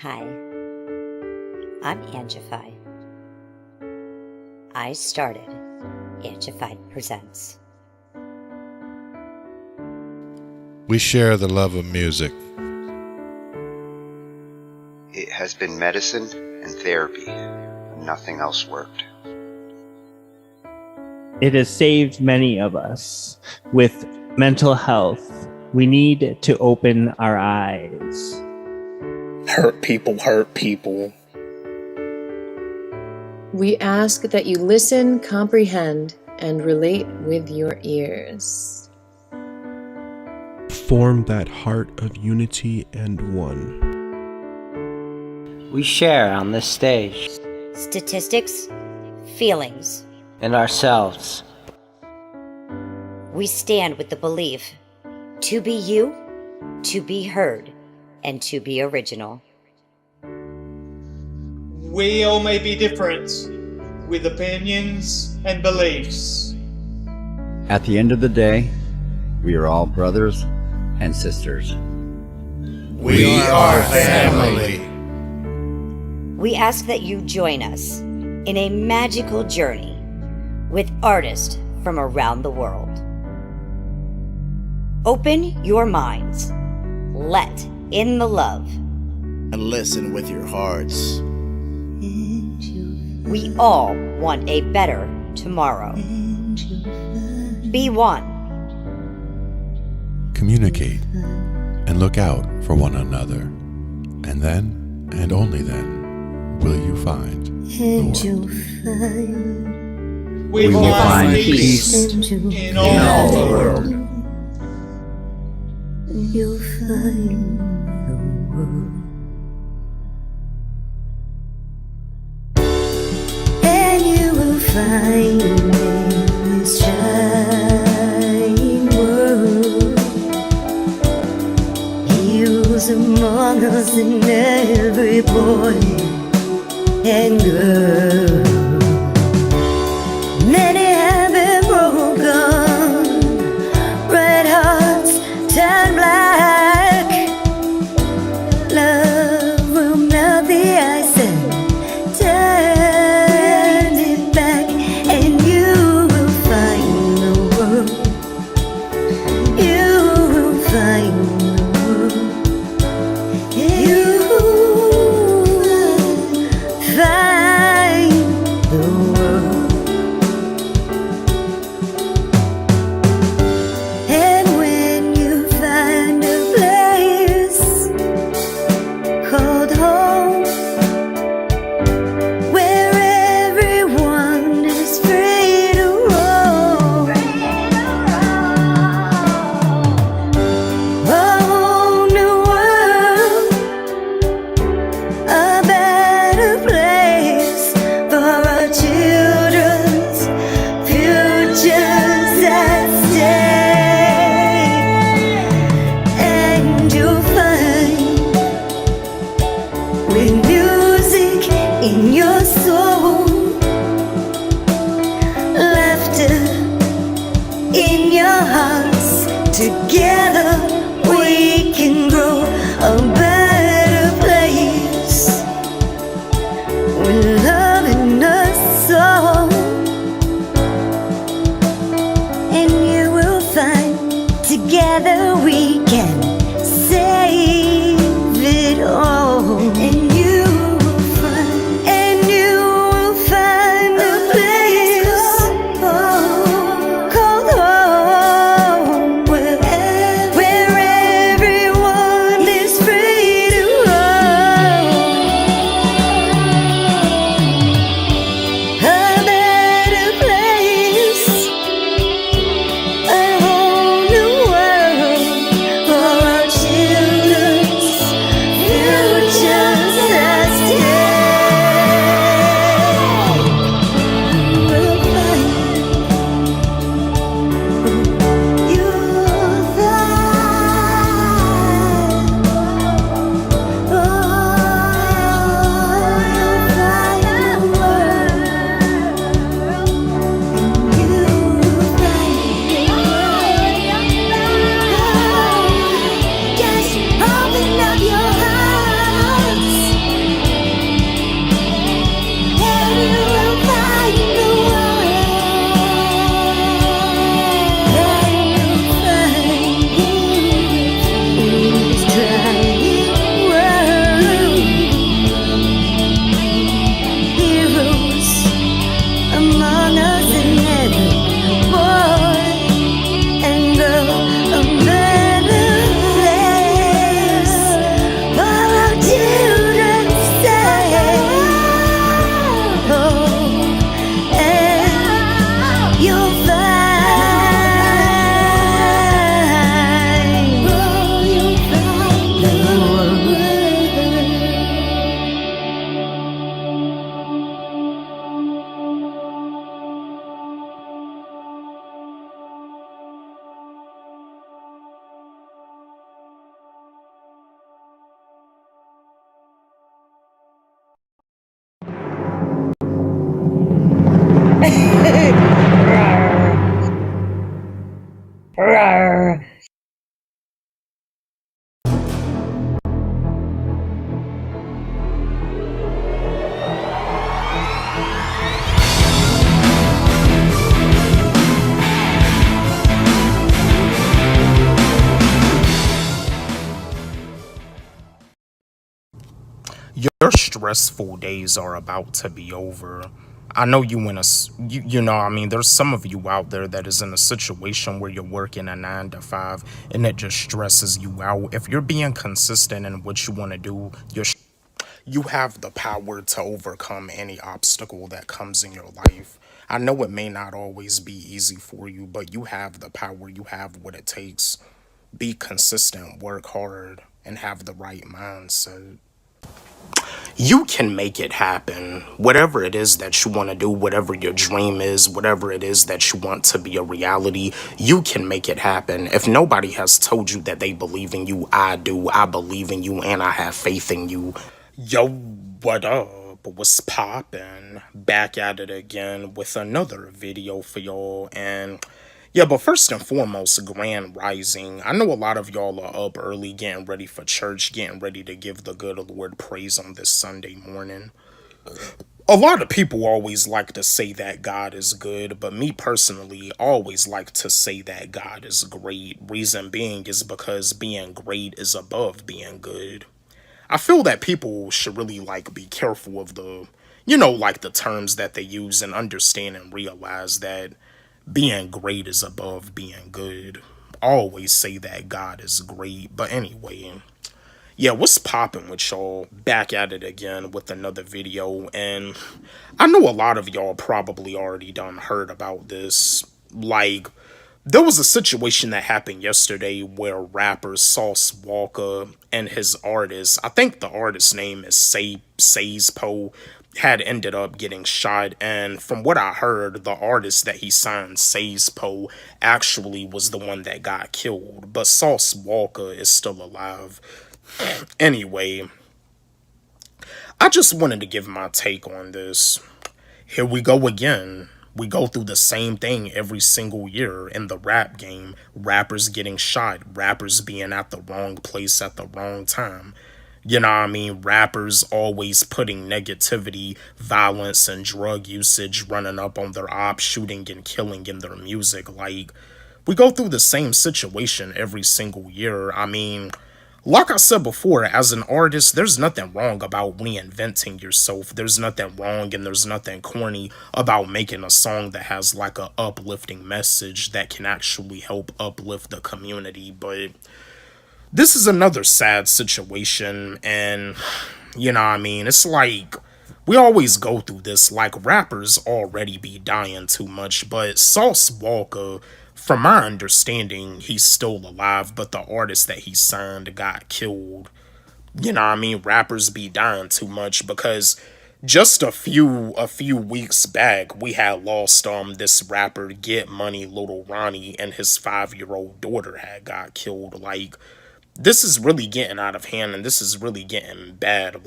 Hi, I'm Angified. I started Angified Presents. We share the love of music. It has been medicine and therapy. Nothing else worked. It has saved many of us. With mental health, we need to open our eyes. Hurt people. We ask that you listen, comprehend, and relate with your ears. Form that heart of unity and one. We share on this stage. Statistics, feelings. And ourselves. We stand with the belief to be you, to be heard, and to be original. We all may be different, with opinions and beliefs. At the end of the day, we are all brothers and sisters. We are family. We ask that you join us in a magical journey with artists from around the world. Open your minds, let in the love, and listen with your hearts. We all want a better tomorrow. Be one. Communicate and look out for one another. And then, and only then, will you find the world. We will find peace in all the world. You'll find the world. And you will find in this shining world. He was among us in every boy and girl. Many have been broken, red hearts turn black. Love will melt the ice and turn it back, and you will find the world. You will find the world. You will find the world. And when you find a place called home, where everyone is free to roam, a whole new world, a better place for our children's futures at stake. And you'll find, with music in your soul, laughter in your hearts, together we can grow a better place, with love in us all. And you will find, together we can save it all. And you will find a place called home, where everyone is free to roam, a better place, a whole new world for Your stressful days are about to be over. I know there's some of you out there that is in a situation where you're working a 9 to 5 and it just stresses you out. If you're being consistent in what you want to do, you have the power to overcome any obstacle that comes in your life. I know it may not always be easy for you, but you have the power, you have what it takes. Be consistent, work hard, and have the right mindset. You can make it happen. Whatever it is that you want to do, whatever your dream is, whatever it is that you want to be a reality, you can make it happen. If nobody has told you that they believe in you, I do. I believe in you and I have faith in you. Yo, what up? What's poppin'? Back at it again with another video for y'all. And yeah, but first and foremost, Grand Rising. I know a lot of y'all are up early getting ready for church, getting ready to give the good Lord praise on this Sunday morning. A lot of people always like to say that God is good, but me personally always like to say that God is great. Reason being is because being great is above being good. I feel that people should really be careful of the terms that they use and understand and realize that being great is above being good. I always say that God is great. But anyway, yeah, what's poppin' with y'all? Back at it again with another video. And I know a lot of y'all probably already done heard about this. There was a situation that happened yesterday where rapper Sauce Walker and his artist, I think the artist's name is Sayspo, had ended up getting shot. And from what I heard, the artist that he signed, Sayspo, actually was the one that got killed. But Sauce Walker is still alive. Anyway, I just wanted to give my take on this. Here we go again. We go through the same thing every single year in the rap game. Rappers getting shot. Rappers being at the wrong place at the wrong time. You know what I mean? Rappers always putting negativity, violence, and drug usage running up on their ops, shooting and killing in their music. We go through the same situation every single year. I mean, like I said before, as an artist, there's nothing wrong about reinventing yourself. There's nothing wrong and there's nothing corny about making a song that has a uplifting message that can actually help uplift the community. But this is another sad situation, and you know what I mean? It's we always go through this. Rappers already be dying too much, but Sauce Walker, from my understanding, he's still alive, but the artist that he signed got killed. You know what I mean? Rappers be dying too much because just a few weeks back, we had lost this rapper Get Money, Little Ronnie, and his 5-year-old daughter had got killed. This is really getting out of hand, and this is really getting bad.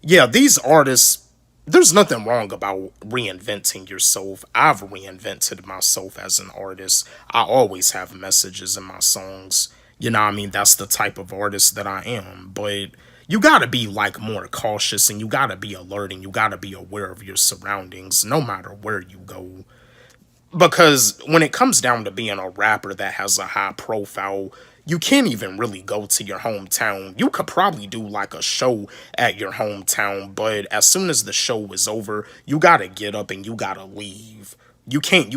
Yeah, these artists, there's nothing wrong about reinventing yourself. I've reinvented myself as an artist. I always have messages in my songs. You know what I mean? That's the type of artist that I am. But you gotta be more cautious, and you gotta be alert, and you gotta be aware of your surroundings no matter where you go. Because when it comes down to being a rapper that has a high profile, you can't even really go to your hometown. You could probably do a show at your hometown, but as soon as the show is over, you gotta get up and you gotta leave. You can't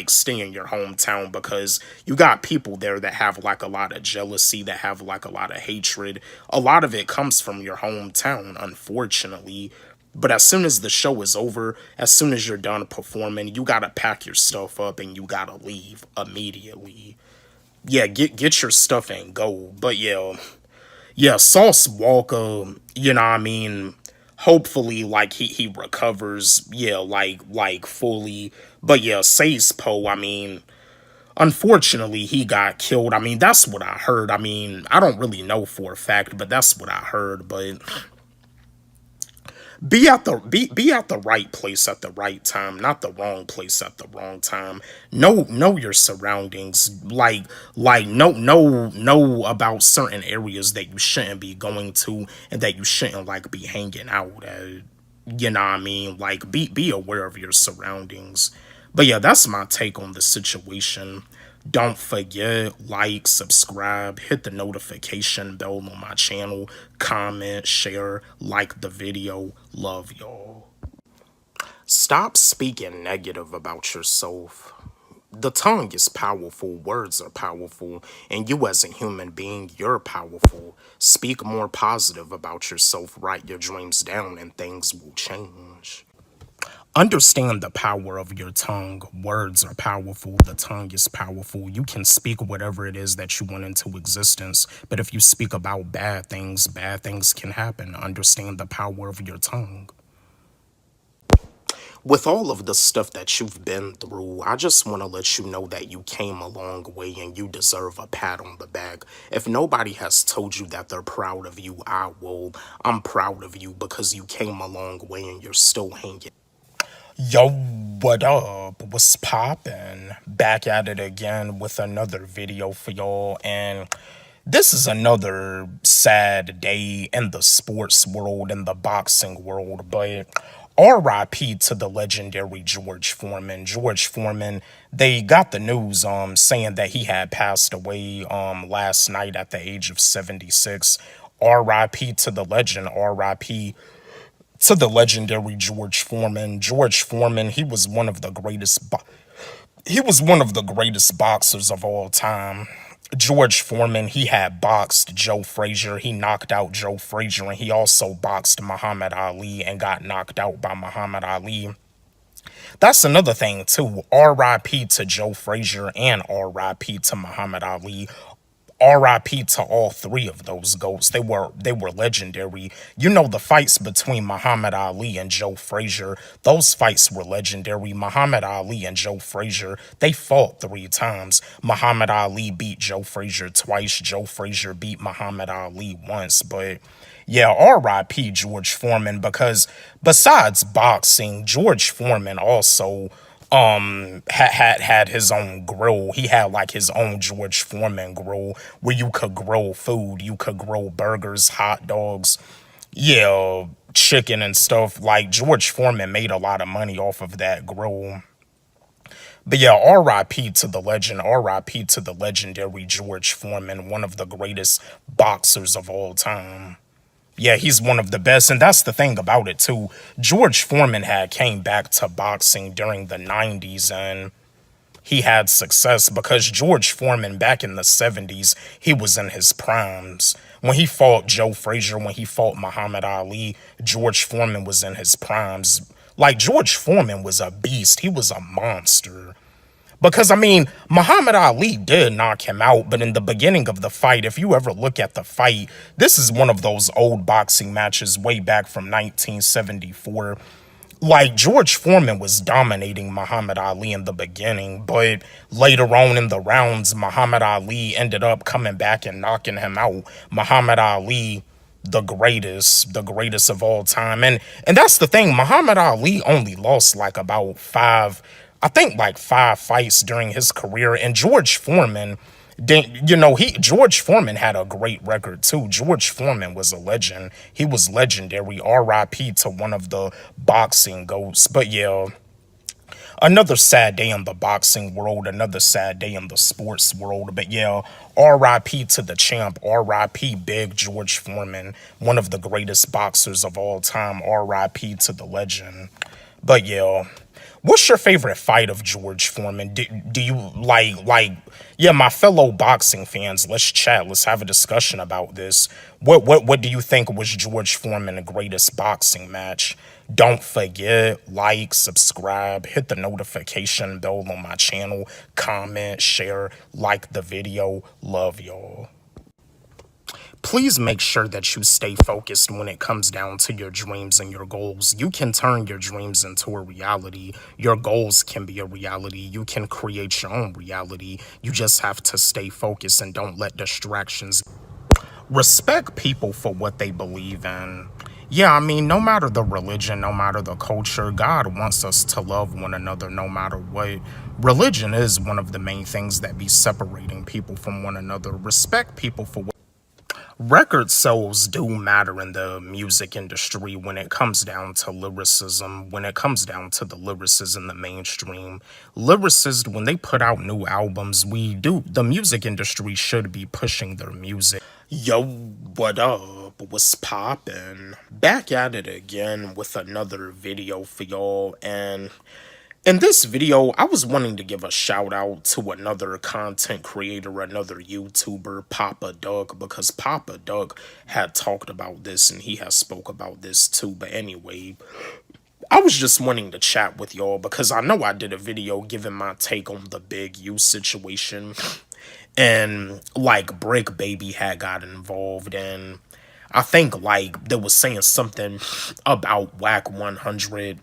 stay in your hometown because you got people there that have a lot of jealousy, that have a lot of hatred. A lot of it comes from your hometown, unfortunately. But as soon as the show is over, as soon as you're done performing, you gotta pack your stuff up and you gotta leave immediately. Yeah, get your stuff and go. But yeah, Sauce Walker, you know what I mean? Hopefully, he recovers, fully. But yeah, Sayspo, I mean, unfortunately, he got killed. I mean, that's what I heard. I mean, I don't really know for a fact, but that's what I heard. But be at the right place at the right time, not the wrong place at the wrong time. Know your surroundings. Know about certain areas that you shouldn't be going to and that you shouldn't like be hanging out at. You know what I mean? Like be aware of your surroundings. But yeah, that's my take on the situation. Don't forget, like, subscribe, hit the notification bell on my channel, comment, share, like the video. Love y'all. Stop speaking negative about yourself. The tongue is powerful, words are powerful, and you as a human being, you're powerful. Speak more positive about yourself, write your dreams down, and things will change. Understand the power of your tongue. Words are powerful. The tongue is powerful. You can speak whatever it is that you want into existence. But if you speak about bad things can happen. Understand the power of your tongue. With all of the stuff that you've been through, I just want to let you know that you came a long way and you deserve a pat on the back. If nobody has told you that they're proud of you, I will. I'm proud of you because you came a long way and you're still hanging. Yo, what up? What's poppin'? Back at it again with another video for y'all, and this is another sad day in the sports world, in the boxing world, but R.I.P. to the legendary George Foreman. George Foreman, they got the news saying that he had passed away last night at the age of 76. R.I.P. to the legend. R.I.P. to the legendary George Foreman. George Foreman, he was one of the greatest boxers of all time. George Foreman, he had boxed Joe Frazier. He knocked out Joe Frazier, and he also boxed Muhammad Ali and got knocked out by Muhammad Ali. That's another thing too. R.I.P. to Joe Frazier and R.I.P. to Muhammad Ali. R.I.P. to all three of those GOATs. They were legendary. You know, the fights between Muhammad Ali and Joe Frazier, those fights were legendary. Muhammad Ali and Joe Frazier, they fought 3 times. Muhammad Ali beat Joe Frazier twice. Joe Frazier beat Muhammad Ali once. But yeah, R.I.P. George Foreman, because besides boxing, George Foreman also had his own grill. He had like his own George Foreman grill where you could grill food. You could grill burgers, hot dogs, yeah, chicken and stuff. Like George Foreman made a lot of money off of that grill. But yeah, R.I.P. to the legend. R.I.P. to the legendary George Foreman, one of the greatest boxers of all time. Yeah, he's one of the best, and that's the thing about it, too. George Foreman had came back to boxing during the 90s, and he had success because George Foreman, back in the 70s, he was in his primes. When he fought Joe Frazier, when he fought Muhammad Ali, George Foreman was in his primes. Like, George Foreman was a beast. He was a monster. Because, I mean, Muhammad Ali did knock him out, but in the beginning of the fight, if you ever look at the fight, this is one of those old boxing matches way back from 1974. Like, George Foreman was dominating Muhammad Ali in the beginning, but later on in the rounds, Muhammad Ali ended up coming back and knocking him out. Muhammad Ali, the greatest of all time. And that's the thing, Muhammad Ali only lost like about 5 fights during his career, and George Foreman, George Foreman had a great record too. George Foreman was a legend. He was legendary. R.I.P. to one of the boxing GOATs. But yeah, another sad day in the boxing world, another sad day in the sports world. But yeah, R.I.P. to the champ. R.I.P. Big George Foreman, one of the greatest boxers of all time. R.I.P. to the legend. But yeah, what's your favorite fight of George Foreman? Do you yeah, my fellow boxing fans, let's chat. Let's have a discussion about this. What do you think was George Foreman's greatest boxing match? Don't forget, like, subscribe, hit the notification bell on my channel, comment, share, like the video. Love y'all. Please make sure that you stay focused when it comes down to your dreams and your goals. You can turn your dreams into a reality. Your goals can be a reality. You can create your own reality. You just have to stay focused and don't let distractions. Respect people for what they believe in. Yeah, I mean, no matter the religion, no matter the culture, God wants us to love one another no matter what. Religion is one of the main things that be separating people from one another. Respect people for what record sales do matter in the music industry when it comes down to lyricism, when it comes down to the lyricists in the mainstream. Lyricists, when they put out new albums, the music industry should be pushing their music. Yo, what up? What's poppin'? Back at it again with another video for y'all, and in this video, I was wanting to give a shout out to another content creator, another YouTuber, Papa Doug, because Papa Doug had talked about this and he has spoke about this too. But anyway, I was just wanting to chat with y'all because I know I did a video giving my take on the Big U situation, and like Brick Baby had got involved, and I think like they was saying something about Whack 100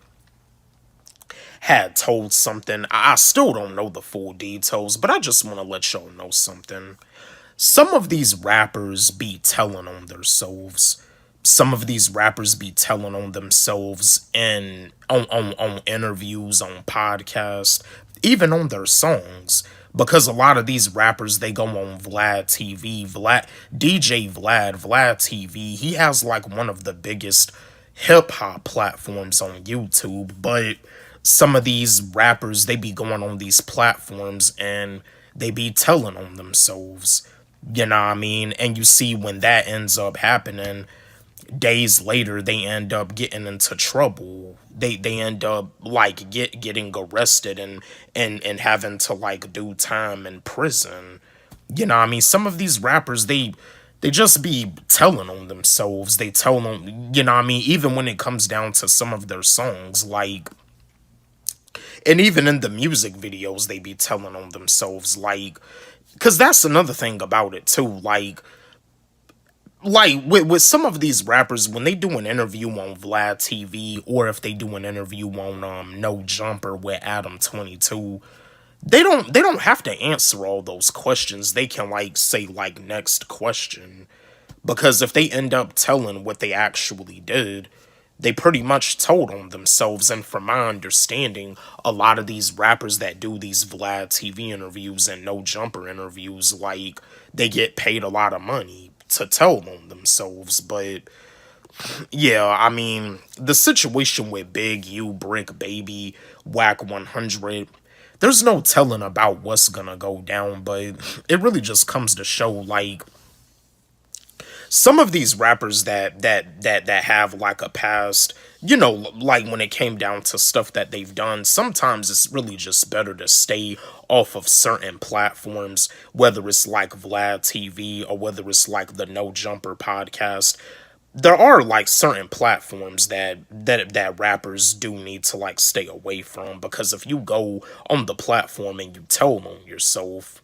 had told something. I still don't know the full details, but I just want to let y'all know something. Some of these rappers be telling on themselves. Some of these rappers be telling on themselves in on interviews, on podcasts, even on their songs. Because a lot of these rappers, they go on Vlad TV, DJ Vlad TV. He has like one of the biggest hip hop platforms on YouTube, but some of these rappers, they be going on these platforms and they be telling on themselves, you know what I mean? And you see when that ends up happening, days later, they end up getting into trouble. They end up like getting arrested and having to like do time in prison. You know what I mean? Some of these rappers, they just be telling on themselves. They tell them, you know what I mean? Even when it comes down to some of their songs, like, and even in the music videos, they be telling on themselves, like, because that's another thing about it, too. Like with some of these rappers, when they do an interview on Vlad TV, or if they do an interview on No Jumper with Adam 22, they don't have to answer all those questions. They can, like, say, like, next question. Because if they end up telling what they actually did, they pretty much told on themselves. And from my understanding, a lot of these rappers that do these Vlad TV interviews and No Jumper interviews, like, they get paid a lot of money to tell on themselves. But yeah, I mean, the situation with Big U, Brick Baby, Whack 100, there's no telling about what's gonna go down, but it really just comes to show, like, some of these rappers that have like a past, you know, like when it came down to stuff that they've done, sometimes it's really just better to stay off of certain platforms, whether it's like Vlad TV or whether it's like the No Jumper podcast. There are like certain platforms that rappers do need to like stay away from, because if you go on the platform and you tell on yourself,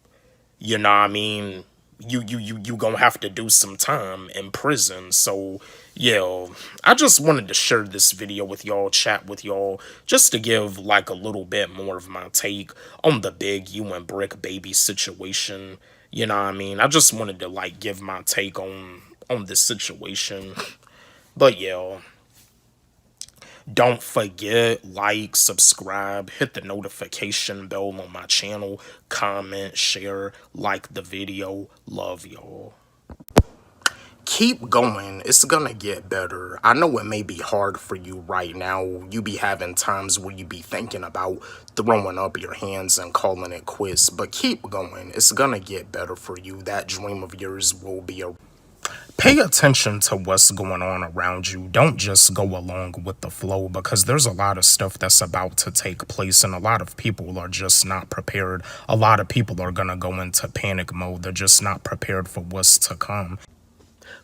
you know what I mean, you gonna have to do some time in prison. So yeah, I just wanted to share this video with y'all, chat with y'all, just to give like a little bit more of my take on the Big U and Brick Baby situation. You know what I mean? I just wanted to like give my take on this situation. But yeah, don't forget, like, subscribe, hit the notification bell on my channel, comment, share, like the video. Love y'all. Keep going. It's gonna get better. I know it may be hard for you right now. You be having times where you be thinking about throwing up your hands and calling it quits. But keep going. It's gonna get better for you. That dream of yours will be a... Pay attention to what's going on around you. Don't just go along with the flow, because there's a lot of stuff that's about to take place and a lot of people are just not prepared. A lot of people are gonna go into panic mode. They're just not prepared for what's to come.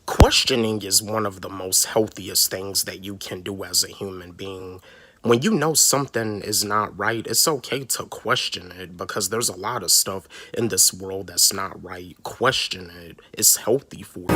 Questioning is one of the most healthiest things that you can do as a human being. When you know something is not right, it's okay to question it, because there's a lot of stuff in this world that's not right. Question it. It's healthy for you.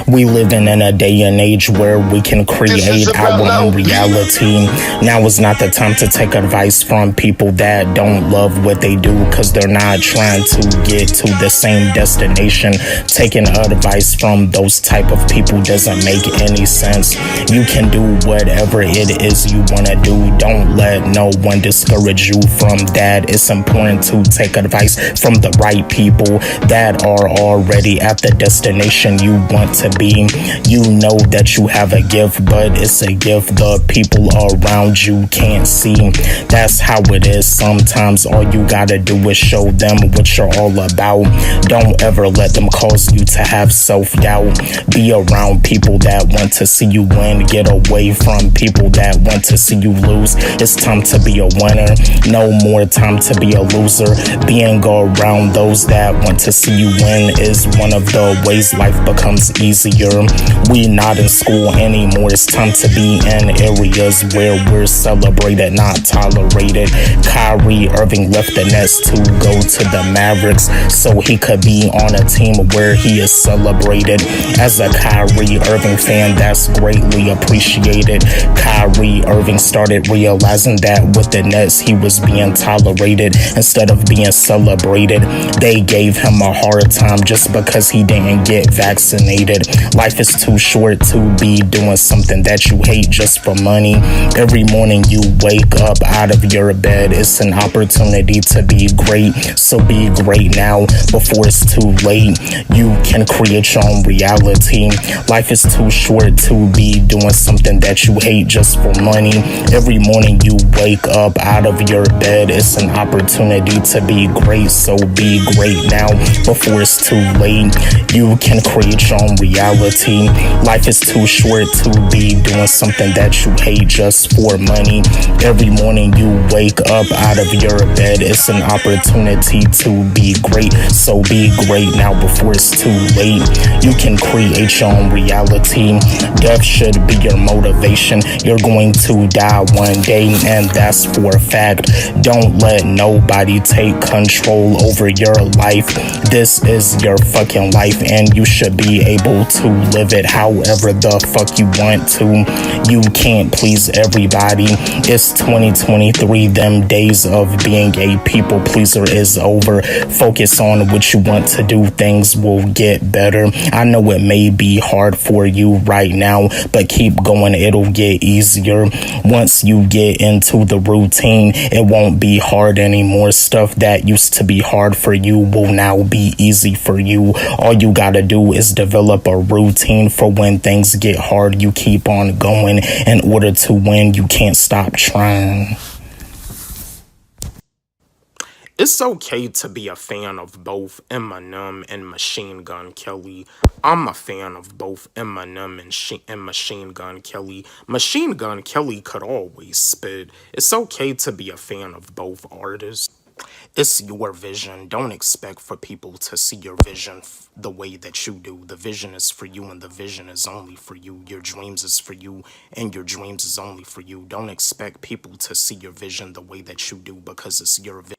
We living in a day and age where we can create our own reality. Now is not the time to take advice from people that don't love what they do, cause they're not trying to get to the same destination. Taking advice from those type of people doesn't make any sense. You can do whatever it is you wanna do. Don't let no one discourage you from that. It's important to take advice from the right people that are already at the destination you want to be. You know that you have a gift, but it's a gift the people around you can't see. That's how it is. Sometimes all you gotta do is show them what you're all about. Don't ever let them cause you to have self-doubt. Be around people that want to see you win. Get away from people that want to see you lose. It's time to be a winner, no more time to be a loser. Being around those that want to see you win is one of the ways life becomes easier. We not in school anymore. It's time to be in areas where we're celebrated, not tolerated. Kyrie Irving left the Nets to go to the Mavericks so he could be on a team where he is celebrated. As a Kyrie Irving fan, that's greatly appreciated. Kyrie Irving started realizing that with the Nets he was being tolerated instead of being celebrated. They gave him a hard time just because he didn't get vaccinated. Life is too short to be doing something that you hate just for money. Every morning you wake up out of your bed, it's an opportunity to be great. So be great now before it's too late. You can create your own reality. Life is too short to be doing something that you hate just for money. Every morning you wake up out of your bed, it's an opportunity to be great. So be great now before it's too late. You can create your own reality. Life is too short to be doing something that you hate just for money. Every morning you wake up out of your bed, it's an opportunity to be great. So be great now before it's too late. You can create your own reality. Death should be your motivation. You're going to die one day, and that's for a fact. Don't let nobody take control over your life. This is your fucking life, and you should be able to live it however the fuck you want to. You can't please everybody. It's 2023. Them days of being a people pleaser is over. Focus on what you want to do. Things will get better. I know it may be hard for you right now, but keep going. It'll get easier. Once you get into the routine, it won't be hard anymore. Stuff that used to be hard for you will now be easy for you. All you gotta do is develop a routine for when things get hard. You keep on going. In order to win, you can't stop trying. It's okay to be a fan of both Eminem and Machine Gun Kelly. I'm a fan of both Eminem and Machine Gun Kelly. Machine Gun Kelly could always spit. It's okay to be a fan of both artists. It's your vision. Don't expect for people to see your vision the way that you do. The vision is for you, and the vision is only for you. Your dreams is for you, and your dreams is only for you. Don't expect people to see your vision the way that you do, because it's your vision.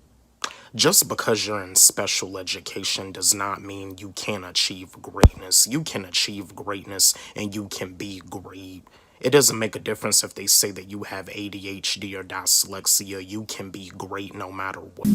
Just because you're in special education does not mean you can't achieve greatness. You can achieve greatness, and you can be great. It doesn't make a difference if they say that you have ADHD or dyslexia. You can be great no matter what.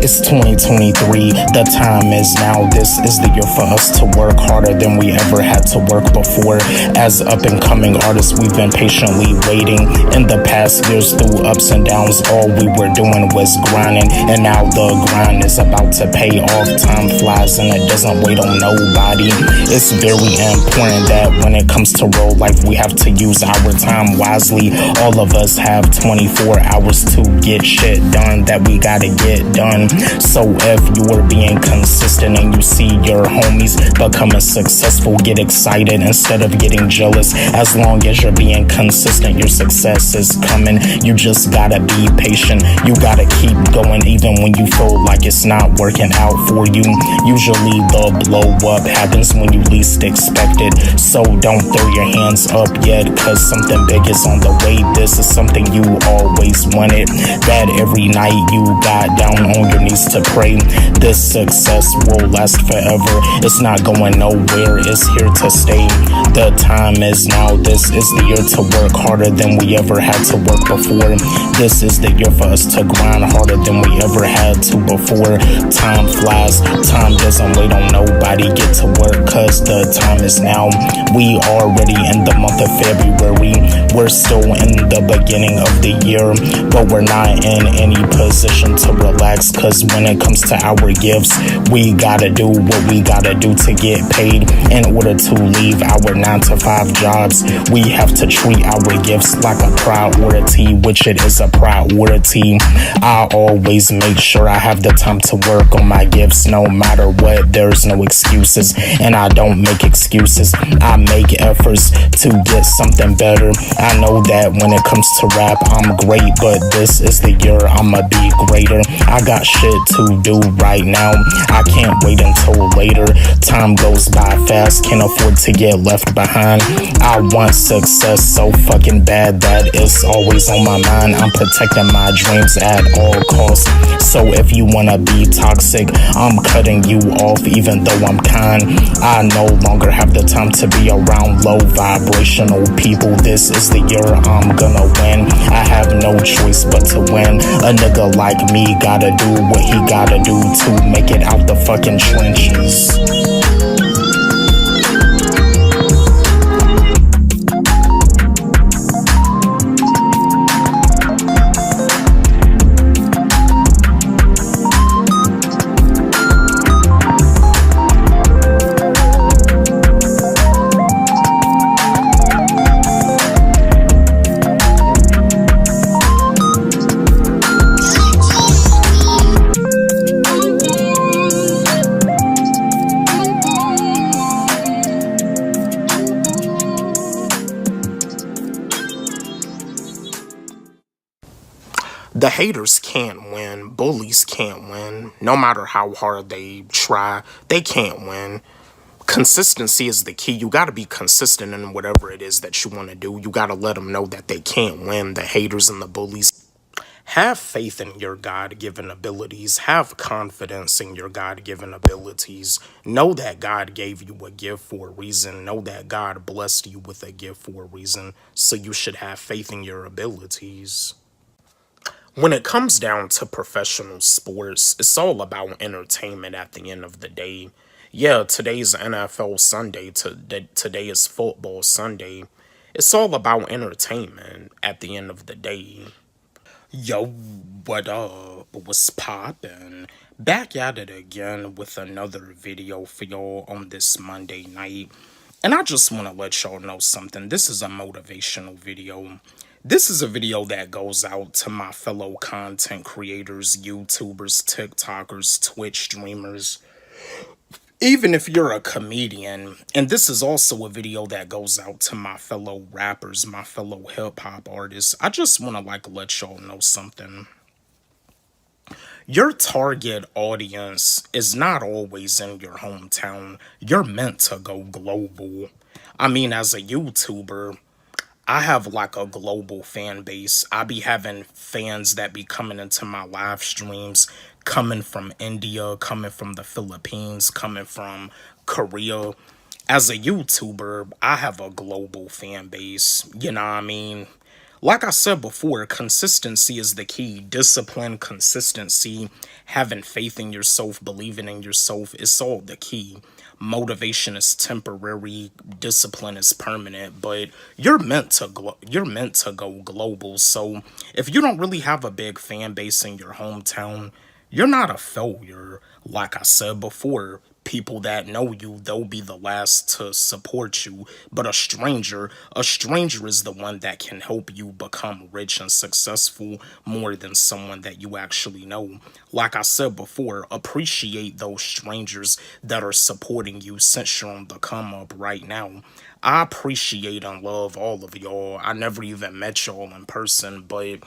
It's 2023, the time is now. This is the year for us to work harder than we ever had to work before. As up and coming artists, we've been patiently waiting. In the past years, through ups and downs, all we were doing was grinding. And now the grind is about to pay off. Time flies and it doesn't wait on nobody. It's very important that when it comes to real life, we have to use our time wisely. All of us have 24 hours to get shit done that we gotta get done. So if you're being consistent and you see your homies becoming successful, get excited instead of getting jealous. As long as you're being consistent, your success is coming. You just gotta be patient. You gotta keep going even when you feel like it's not working out for you. Usually the blow up happens when you least expect it. So don't throw your hands up yet, cause something big is on the way. This is something you always wanted, that every night you got down on your knees to pray. This success will last forever. It's not going nowhere, it's here to stay. The time is now. This is the year to work harder than we ever had to work before. This is the year for us to grind harder than we ever had to before. Time flies, time doesn't wait on nobody. Get to work, cause the time is now. We already in the month of February. We're still in the beginning of the year, but we're not in any position to relax, cause when it comes to our gifts, we gotta do what we gotta do to get paid. In order to leave our 9-to-5 jobs, we have to treat our gifts like a priority, which it is a priority. I always make sure I have the time to work on my gifts, no matter what. There's no excuses, and I don't make excuses. I make efforts to get something better. I know that when it comes to rap, I'm great, but this is the year I'ma be greater. I got shit to do right now. I can't wait until later. Time goes by fast, can't afford to get left behind. I want success so fucking bad that it's always on my mind. I'm protecting my dreams at all costs. So if you wanna be toxic, I'm cutting you off even though I'm kind. I no longer have the time to be around low vibrational people. This is the year I'm gonna win. I have no choice but to win. A nigga like me gotta do what he gotta do to make it out the fucking trenches. The haters can't win. Bullies can't win. No matter how hard they try, they can't win. Consistency is the key. You got to be consistent in whatever it is that you want to do. You got to let them know that they can't win, the haters and the bullies. Have faith in your God-given abilities. Have confidence in your God-given abilities. Know that God gave you a gift for a reason. Know that God blessed you with a gift for a reason. So you should have faith in your abilities. When it comes down to professional sports, it's all about entertainment at the end of the day. Yeah, today's NFL Sunday, today is football Sunday. It's all about entertainment at the end of the day. Yo, what up? What's poppin'? Back at it again with another video for y'all on this Monday night. And I just want to let y'all know something. This is a motivational video. This is a video that goes out to my fellow content creators, YouTubers, TikTokers, Twitch streamers, even if you're a comedian. And this is also a video that goes out to my fellow rappers, my fellow hip-hop artists. I just want to let y'all know something. Your target audience is not always in your hometown. You're meant to go global. I mean, as a YouTuber, I have a global fan base. I be having fans that be coming into my live streams, coming from India, coming from the Philippines, coming from Korea. As a YouTuber, I have a global fan base. You know what I mean? Like I said before, consistency is the key. Discipline, consistency, having faith in yourself, believing in yourself, it's all the key. Motivation is temporary, discipline is permanent, but you're meant to go global. So if you don't really have a big fan base in your hometown, you're not a failure. Like I said before, People that know you, they'll be the last to support you. But a stranger is the one that can help you become rich and successful more than someone that you actually know. Like I said before, appreciate those strangers that are supporting you since you're on the come up right now. I appreciate and love all of y'all. I never even met y'all in person, but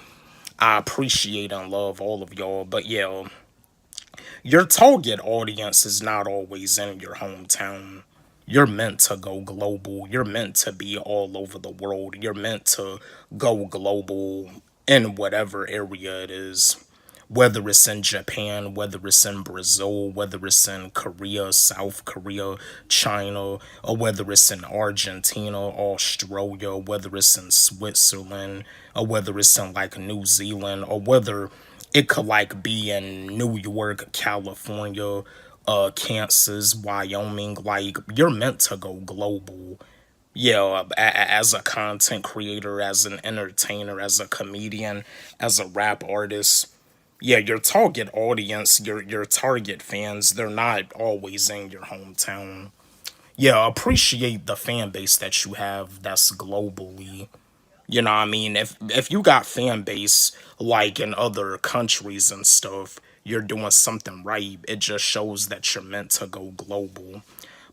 I appreciate and love all of y'all. But yeah, your target audience is not always in your hometown. You're meant to go global. You're meant to be all over the world. You're meant to go global in whatever area it is. Whether it's in Japan, whether it's in Brazil, whether it's in Korea, South Korea, China, or whether it's in Argentina, Australia, whether it's in Switzerland, or whether it's in like New Zealand, or whether it could like be in New York, California, Kansas, Wyoming. Like, you're meant to go global. Yeah, as a content creator, as an entertainer, as a comedian, as a rap artist. Yeah, your target audience, your target fans, they're not always in your hometown. Yeah, appreciate the fan base that you have that's globally. You know what I mean? If you got fan base like in other countries and stuff, you're doing something right. It just shows that you're meant to go global.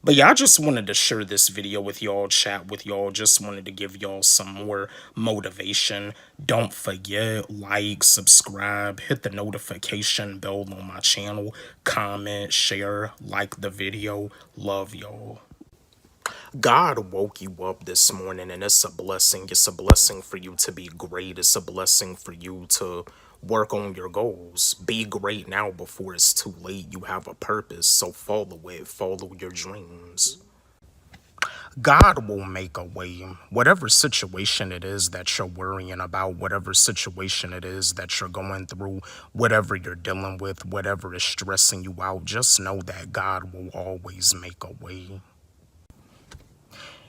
But yeah, I just wanted to share this video with y'all, chat with y'all. Just wanted to give y'all some more motivation. Don't forget, like, subscribe, hit the notification bell on my channel, comment, share, like the video. Love y'all. God woke you up this morning, and it's a blessing. It's a blessing for you to be great. It's a blessing for you to work on your goals. Be great now before it's too late. You have a purpose, so follow it. Follow your dreams. God will make a way. Whatever situation it is that you're worrying about, whatever situation it is that you're going through, whatever you're dealing with, whatever is stressing you out, just know that God will always make a way.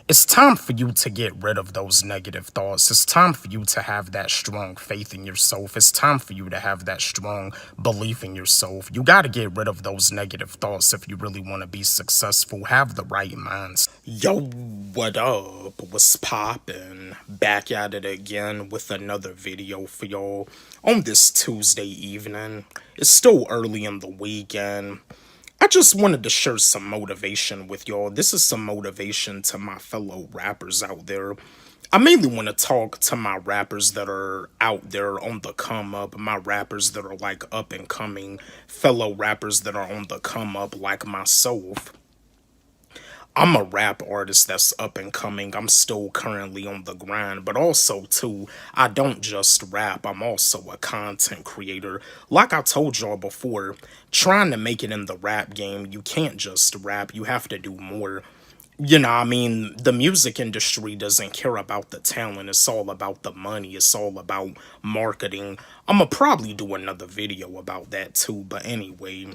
It's time for you to get rid of those negative thoughts. It's time for you to have that strong faith in yourself. It's time for you to have that strong belief in yourself. You got to get rid of those negative thoughts if you really want to be successful. Have the right minds. Yo, what up? What's poppin'? Back at it again with another video for y'all on this Tuesday evening. It's still early in the weekend. I just wanted to share some motivation with y'all. This is some motivation to my fellow rappers out there. I mainly want to talk to my rappers that are out there on the come up, my rappers that are like up and coming, fellow rappers that are on the come up like myself. I'm a rap artist that's up and coming. I'm still currently on the grind, but also too, I don't just rap. I'm also a content creator. Like I told y'all before, trying to make it in the rap game, you can't just rap. You have to do more. You know, I mean, the music industry doesn't care about the talent. It's all about the money. It's all about marketing. I'm gonna probably do another video about that too, but anyway,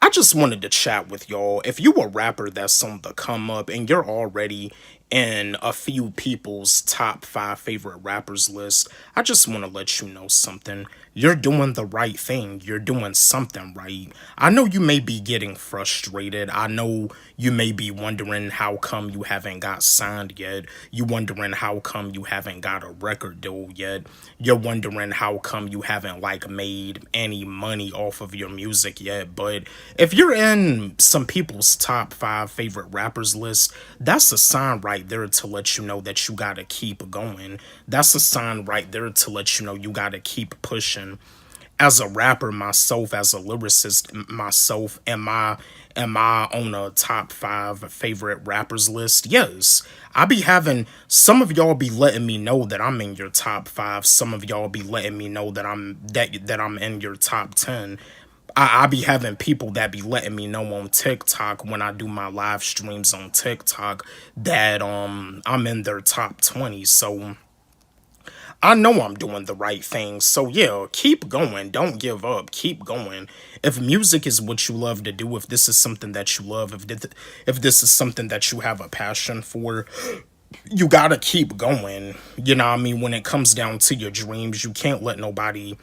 I just wanted to chat with y'all. If you a rapper that's on the come up and you're already in a few people's top 5 favorite rappers list, I just want to let you know something. You're doing the right thing. You're doing something right. I know you may be getting frustrated. I know you may be wondering how come you haven't got signed yet. You wondering how come you haven't got a record deal yet. You're wondering how come you haven't like made any money off of your music yet. But if you're in some people's top 5 favorite rappers list, that's a sign right there to let you know that you gotta keep going. That's a sign right there to let you know you gotta keep pushing. As a rapper myself, as a lyricist myself, am I on a top 5 favorite rappers list? Yes. I be having, some of y'all be letting me know that I'm in your top 5. Some of y'all be letting me know that I'm in your top 10. I be having people that be letting me know on TikTok when I do my live streams on TikTok that I'm in their top 20. So I know I'm doing the right thing. So yeah, keep going. Don't give up. Keep going. If music is what you love to do, if this is something that you love, if this is something that you have a passion for, you gotta keep going. You know what I mean? When it comes down to your dreams, you can't let nobody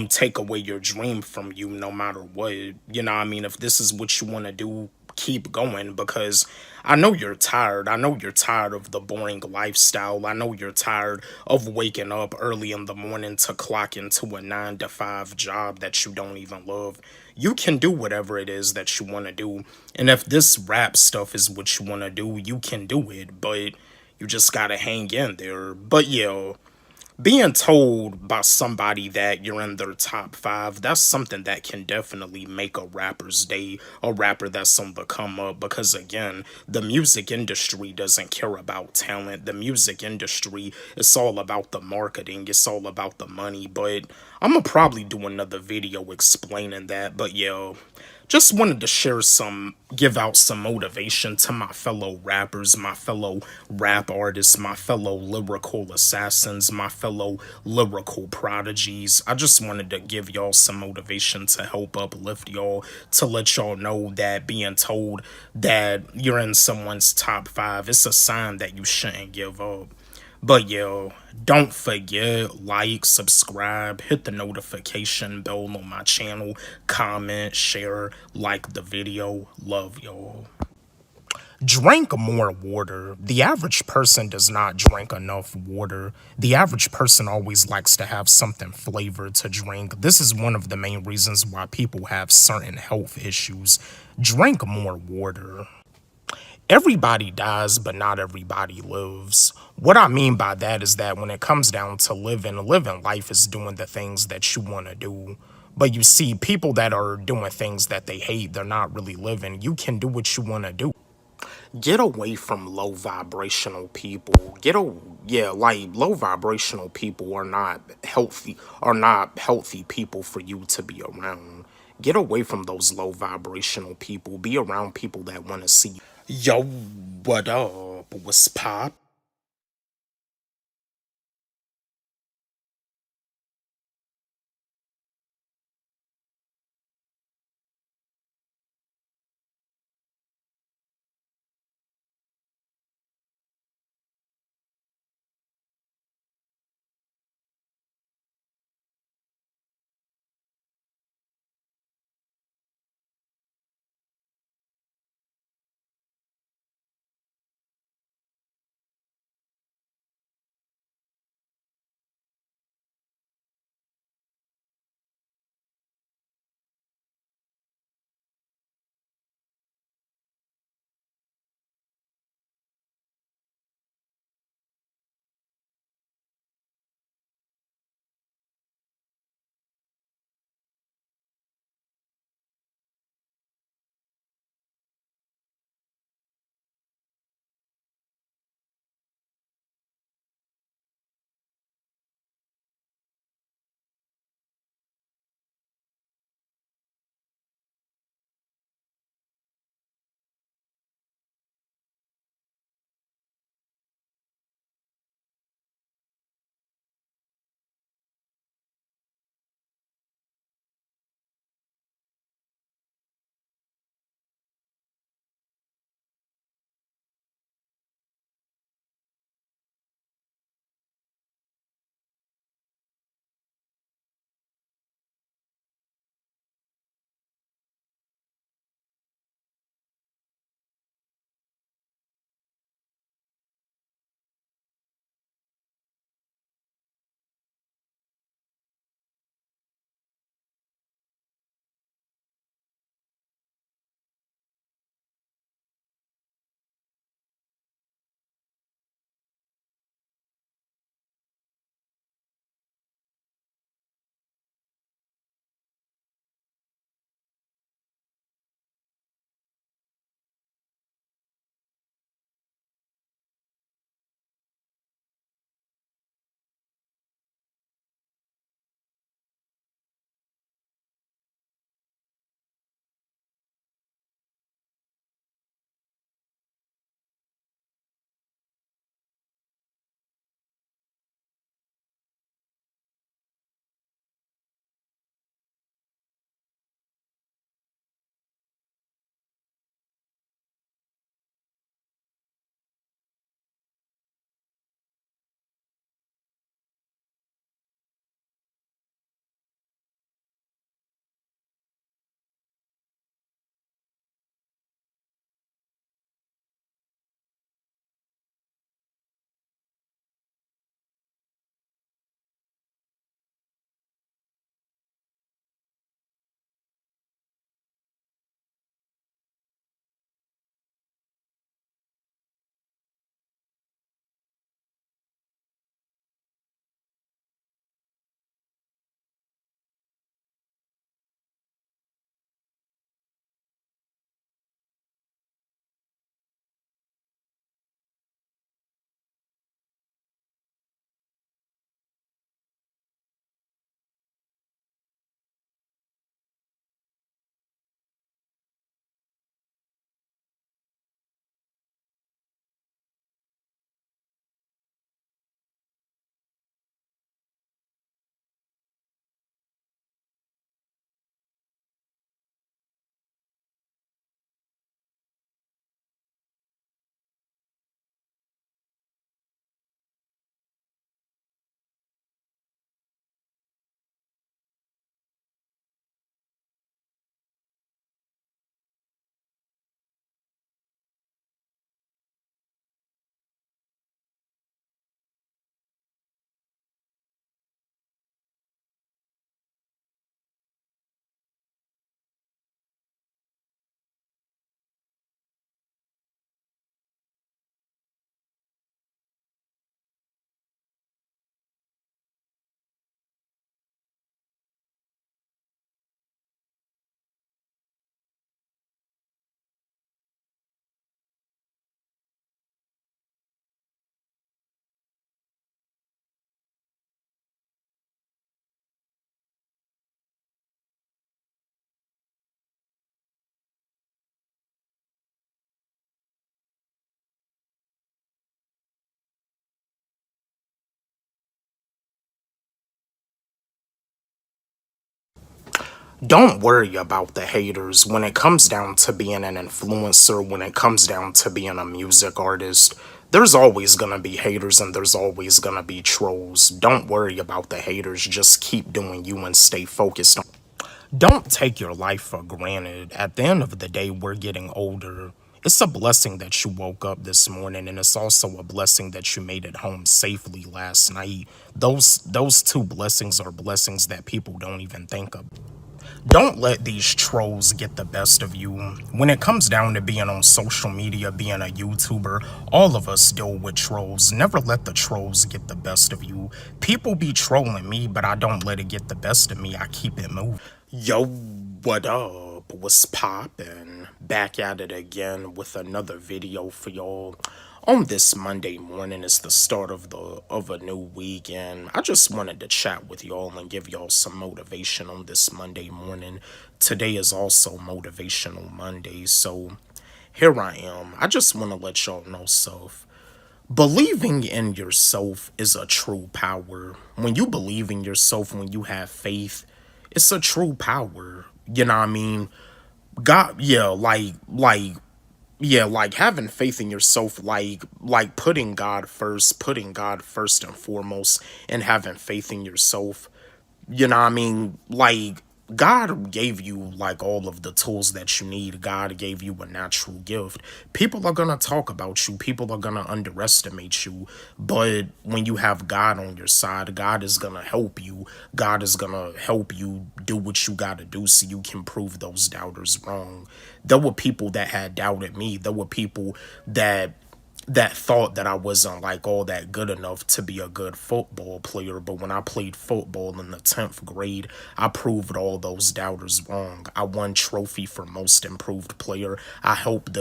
take away your dream from you no matter what. You know what I mean? If this is what you want to do, keep going because I know you're tired. I know you're tired of the boring lifestyle. I know you're tired of waking up early in the morning to clock into a 9 to 5 job that you don't even love. You can do whatever it is that you want to do. And if this rap stuff is what you want to do, you can do it. But you just gotta hang in there. But yeah, being told by somebody that you're in their top 5, that's something that can definitely make a rapper's day, a rapper that's on the come up, because again, the music industry doesn't care about talent. The music industry, it's all about the marketing, it's all about the money. But I'm gonna probably do another video explaining that. But yeah, just wanted to give out some motivation to my fellow rappers, my fellow rap artists, my fellow lyrical assassins, my fellow lyrical prodigies. I just wanted to give y'all some motivation to help uplift y'all, to let y'all know that being told that you're in someone's top 5, it's a sign that you shouldn't give up. But yo, don't forget, like, subscribe, hit the notification bell on my channel, comment, share, like the video. Love y'all. Drink more water. The average person does not drink enough water. The average person always likes to have something flavored to drink. This is one of the main reasons why people have certain health issues. Drink more water. Everybody dies, but not everybody lives. What I mean by that is that when it comes down to living life is doing the things that you want to do. But you see, people that are doing things that they hate, they're not really living. You can do what you want to do. Get away from low vibrational people. Low vibrational people are not healthy people for you to be around. Get away from those low vibrational people. Be around people that want to see you. Yo, what up? What's pop? Don't worry about the haters. When it comes down to being an influencer, when it comes down to being a music artist, there's always gonna be haters and there's always gonna be trolls. Don't worry about the haters. Just keep doing you and stay focused on. Don't take your life for granted. At the end of the day, we're getting older. It's a blessing that you woke up this morning, and it's also a blessing that you made it home safely last night. Those two blessings are blessings that people don't even think of. Don't let these trolls get the best of you. When it comes down to being on social media, being a YouTuber, all of us deal with trolls. Never let the trolls get the best of you. People be trolling me, but I don't let it get the best of me. I keep it moving. Yo, what up? What's poppin'? Back at it again with another video for y'all. On this Monday morning, it's the start of a new week, and I just wanted to chat with y'all and give y'all some motivation on this Monday morning. Today is also Motivational Monday, so here I am. I just want to let y'all know believing in yourself is a true power. When you believe in yourself, when you have faith, it's a true power. You know what I mean? God, yeah, like having faith in yourself, like putting God first and foremost, and having faith in yourself. You know what I mean? Like, God gave you like all of the tools that you need. God gave you a natural gift. People are gonna talk about you. People are gonna underestimate you. But when you have God on your side, God is gonna help you. God is gonna help you do what you gotta do so you can prove those doubters wrong. There were people that had doubted me. There were people that thought that I wasn't like all that good enough to be a good football player. But when I played football in the 10th grade, I proved all those doubters wrong. I won trophy for most improved player. I helped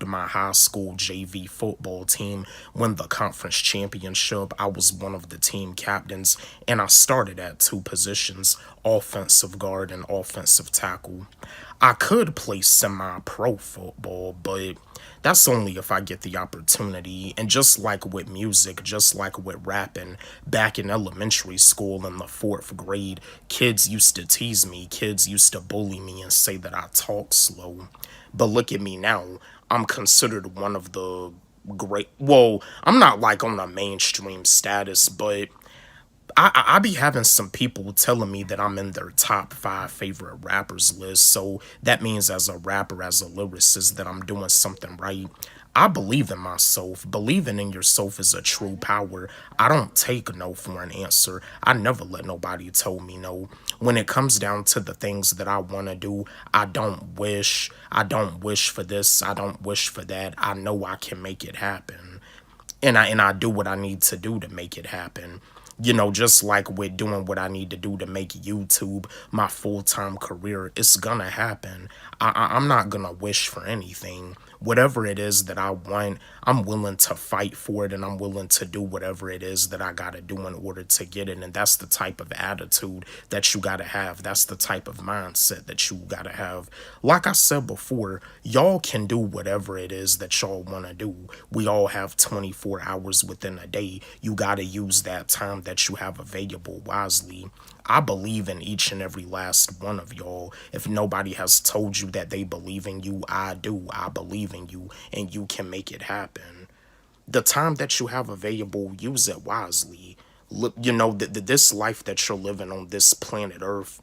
my high school JV football team win the conference championship. I was one of the team captains, and I started at 2 positions, offensive guard and offensive tackle. I could play semi-pro football, but that's only if I get the opportunity. And just like with music, just like with rapping, back in elementary school in the 4th grade, kids used to tease me, kids used to bully me and say that I talk slow. But look at me now. I'm considered one of the great, well, I'm not like on a mainstream status, but I be having some people telling me that I'm in their top 5 favorite rappers list. So that means as a rapper, as a lyricist, that I'm doing something right. I believe in myself. Believing in yourself is a true power. I don't take no for an answer. I never let nobody tell me no. When it comes down to the things that I want to do, I don't wish for this. I don't wish for that. I know I can make it happen. And I do what I need to do to make it happen. You know, just like with doing what I need to do to make YouTube my full-time career, it's gonna happen. I'm not gonna wish for anything. Whatever it is that I want, I'm willing to fight for it, and I'm willing to do whatever it is that I gotta do in order to get it. And that's the type of attitude that you gotta have. That's the type of mindset that you gotta have. Like I said before, y'all can do whatever it is that y'all wanna do. We all have 24 hours within a day. You gotta use that time that you have available wisely. I believe in each and every last one of y'all. If nobody has told you that they believe in you, I do. I believe in you, and you can make it happen. The time that you have available, use it wisely. Look, you know, this life that you're living on this planet Earth,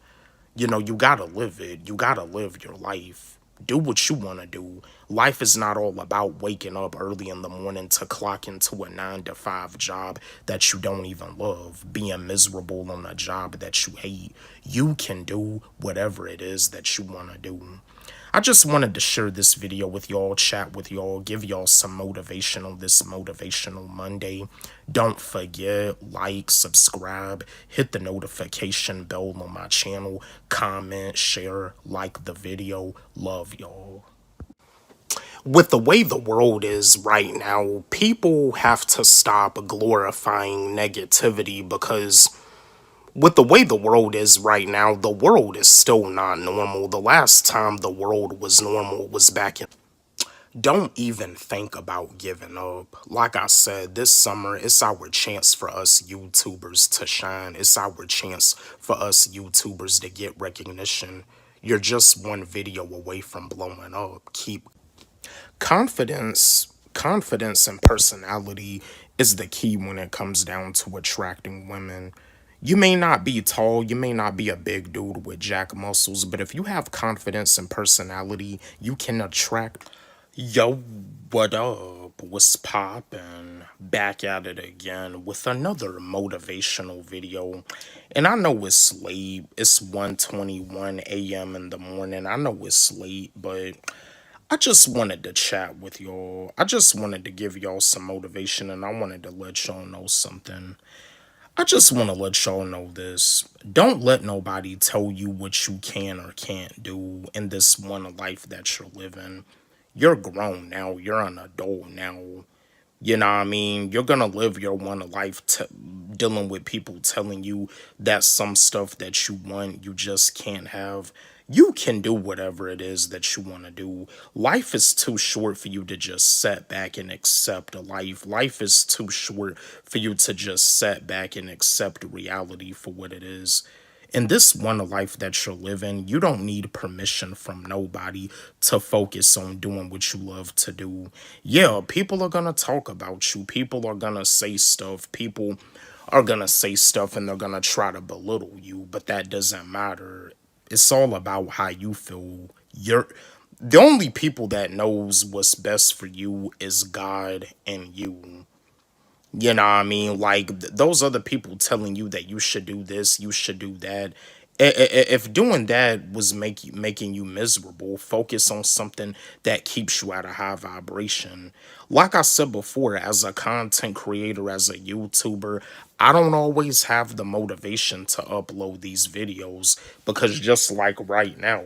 you know, you gotta live it. You gotta live your life. Do what you want to do. Life is not all about waking up early in the morning to clock into a 9-to-5 job that you don't even love, being miserable on a job that you hate. You can do whatever it is that you want to do. I just wanted to share this video with y'all, chat with y'all, give y'all some motivation on this Motivational Monday. Don't forget, like, subscribe, hit the notification bell on my channel, comment, share, like the video. Love y'all. With the way the world is right now, people have to stop glorifying negativity, because with the way the world is right now, the world is still not normal. The last time the world was normal was back in... don't even think about giving up. Like I said, this summer, it's our chance for us YouTubers to shine. It's our chance for us YouTubers to get recognition. You're just one video away from blowing up. Keep confidence and personality is the key when it comes down to attracting women. You may not be tall, you may not be a big dude with jack muscles, but if you have confidence and personality, you can attract. Yo, what up? What's poppin'? Back at it again with another motivational video. And I know it's late. It's 1:21 a.m. in the morning. I know it's late, but I just wanted to chat with y'all. I just wanted to give y'all some motivation, and I wanted to let y'all know something. I just want to let y'all know this. Don't let nobody tell you what you can or can't do in this one life that you're living. You're grown now. You're an adult now. You know what I mean? You're gonna live your one life dealing with people telling you that some stuff that you want, you just can't have. You can do whatever it is that you want to do. Life is too short for you to just sit back and accept a life. Life is too short for you to just sit back and accept reality for what it is. In this one life that you're living, you don't need permission from nobody to focus on doing what you love to do. Yeah, people are gonna talk about you. People are gonna say stuff. People are gonna say stuff and they're gonna try to belittle you, but that doesn't matter. It's all about how you feel. The only people that knows what's best for you is God and you. You know what I mean? Like, those other people telling you that you should do this, you should do that. If doing that was making you miserable, focus on something that keeps you at a high vibration. Like I said before, as a content creator, as a YouTuber, I don't always have the motivation to upload these videos because just like right now,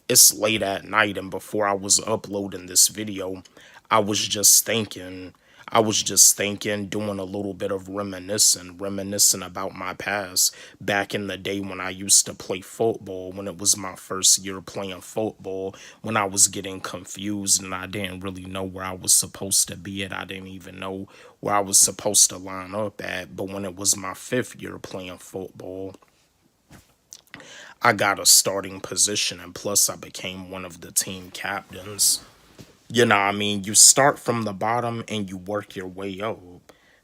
it's late at night, and before I was uploading this video, I was just thinking. Doing a little bit of reminiscing about my past back in the day when I used to play football, when it was my first year playing football, when I was getting confused and I didn't really know where I was supposed to be at. I didn't even know where I was supposed to line up at. But when it was my 5th year playing football, I got a starting position, and plus I became one of the team captains. You know what I mean? You start from the bottom and you work your way up.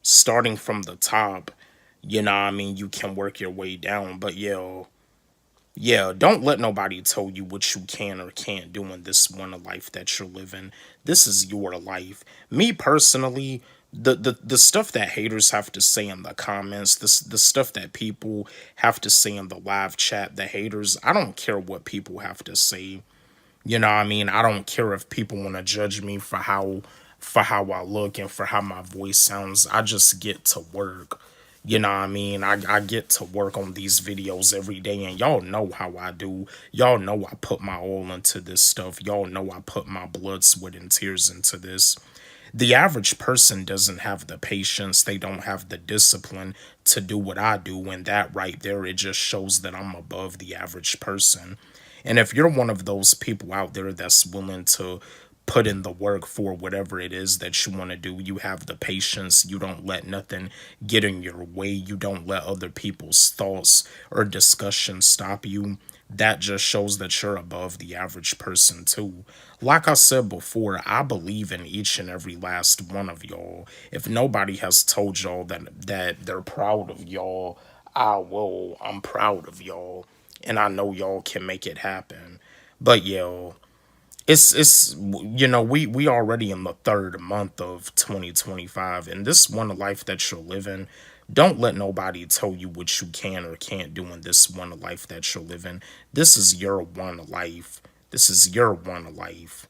Starting from the top, you know what I mean? You can work your way down. But yeah, don't let nobody tell you what you can or can't do in this one life that you're living. This is your life. Me personally, the stuff that haters have to say in the comments, the stuff that people have to say in the live chat, the haters, I don't care what people have to say. You know what I mean? I don't care if people want to judge me for how I look and for how my voice sounds. I just get to work. You know what I mean? I get to work on these videos every day, and y'all know how I do. Y'all know I put my all into this stuff. Y'all know I put my blood, sweat, and tears into this. The average person doesn't have the patience. They don't have the discipline to do what I do, and that right there, it just shows that I'm above the average person. And if you're one of those people out there that's willing to put in the work for whatever it is that you want to do, you have the patience, you don't let nothing get in your way, you don't let other people's thoughts or discussions stop you, that just shows that you're above the average person too. Like I said before, I believe in each and every last one of y'all. If nobody has told y'all that they're proud of y'all, I'm proud of y'all. And I know y'all can make it happen. But yo, it's we already in the 3rd month of 2025, and this one life that you're living, don't let nobody tell you what you can or can't do in this one life that you're living. This is your one life. This is your one life.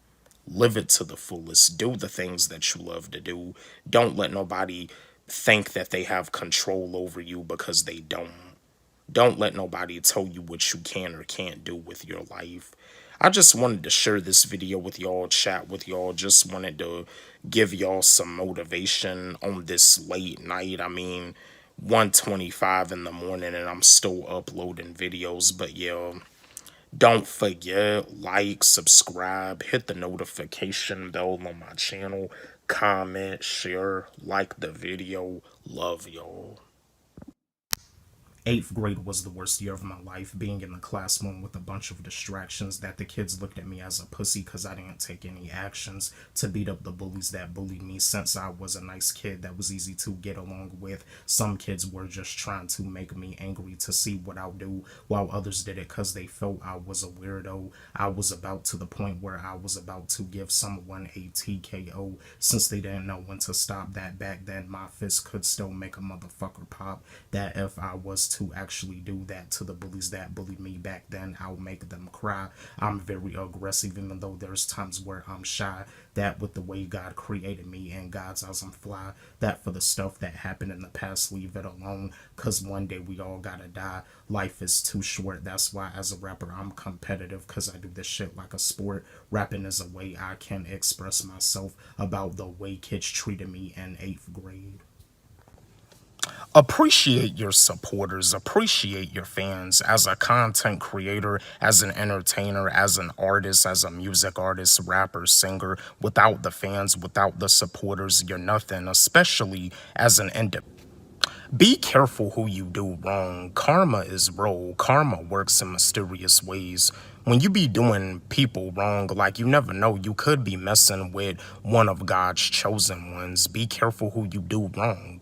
Live it to the fullest. Do the things that you love to do. Don't let nobody think that they have control over you, because they don't. Don't let nobody tell you what you can or can't do with your life. I just wanted to share this video with y'all, chat with y'all. Just wanted to give y'all some motivation on this late night. I mean, 1:25 in the morning and I'm still uploading videos. But yeah, Don't forget, like, subscribe, hit the notification bell on my channel, comment, share, like the video. Love y'all. 8th grade was the worst year of my life, being in the classroom with a bunch of distractions that the kids looked at me as a pussy because I didn't take any actions to beat up the bullies that bullied me. Since I was a nice kid that was easy to get along with, some kids were just trying to make me angry to see what I'll do, while others did it because they felt I was a weirdo. I was about to the point where I was about to give someone a TKO since they didn't know when to stop. That back then my fist could still make a motherfucker pop. That if I was to actually do that to the bullies that bullied me back then, I'll make them cry. I'm very aggressive even though there's times where I'm shy. That with the way God created me and God's eyes I'm fly. That for the stuff that happened in the past, leave it alone, cause one day we all gotta die. Life is too short. That's why as a rapper I'm competitive, cause I do this shit like a sport. Rapping is a way I can express myself about the way kids treated me in 8th grade. Appreciate your supporters, appreciate your fans. As a content creator, as an entertainer, as an artist, as a music artist, rapper, singer, without the fans, without the supporters, you're nothing, especially as an independent. Be careful who you do wrong. Karma is real. Karma works in mysterious ways. When you be doing people wrong, like you never know, you could be messing with one of God's chosen ones. Be careful who you do wrong.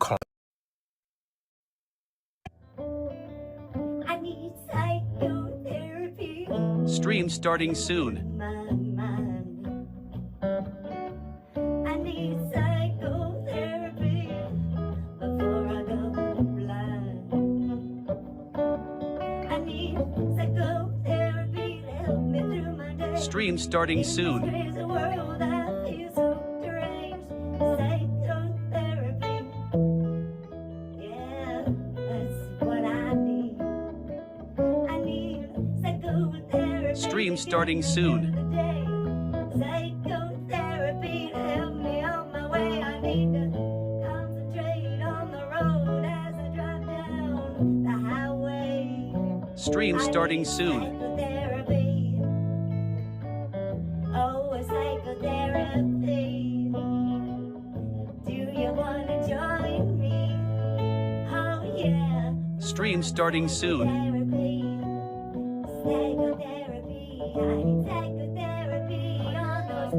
Stream starting soon. I need psychotherapy before I go blind. I need psychotherapy to help me through my day. Stream starting soon. There's a world I feel so deranged. Psychotherapy. Yeah, that's what I need. I need psychotherapy. Stream starting soon. Psychotherapy to help me on my way. I need to concentrate on the road as I drive down the highway. Stream starting soon. Psychotherapy. Oh, psychotherapy. Do you want to join me? Oh, yeah. Stream starting soon. Psychotherapy. I need psychotherapy on those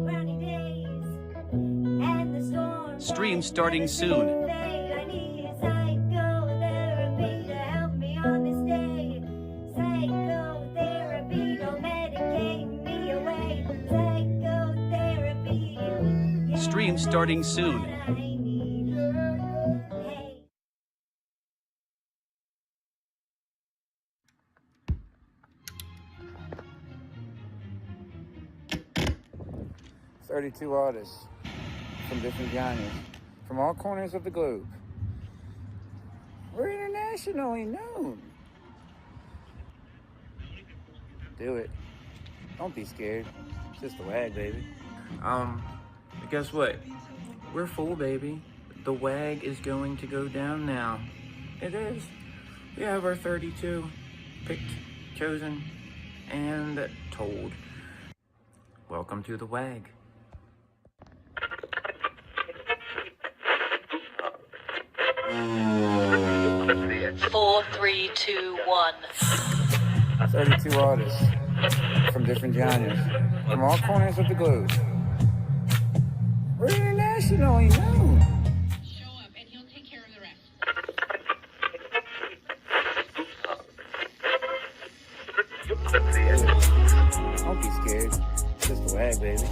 rainy days and the storms. Stream starting soon. I need psychotherapy to help me on this day. Psychotherapy, don't medicate me away. Psychotherapy. Yeah, Stream starting soon. I need. Hey. 32 artists from different genres, from all corners of the globe. We're internationally known. Do it. Don't be scared. It's just the WAG, baby. Guess what? We're full, baby. The WAG is going to go down now. It is. We have our 32 picked, chosen, and told. Welcome to the WAG. Four, three, two, one. 32 artists from different genres, from all corners of the globe. We're internationally known. Show up and he'll take care of the rest. Don't be scared. It's just the WAG, baby.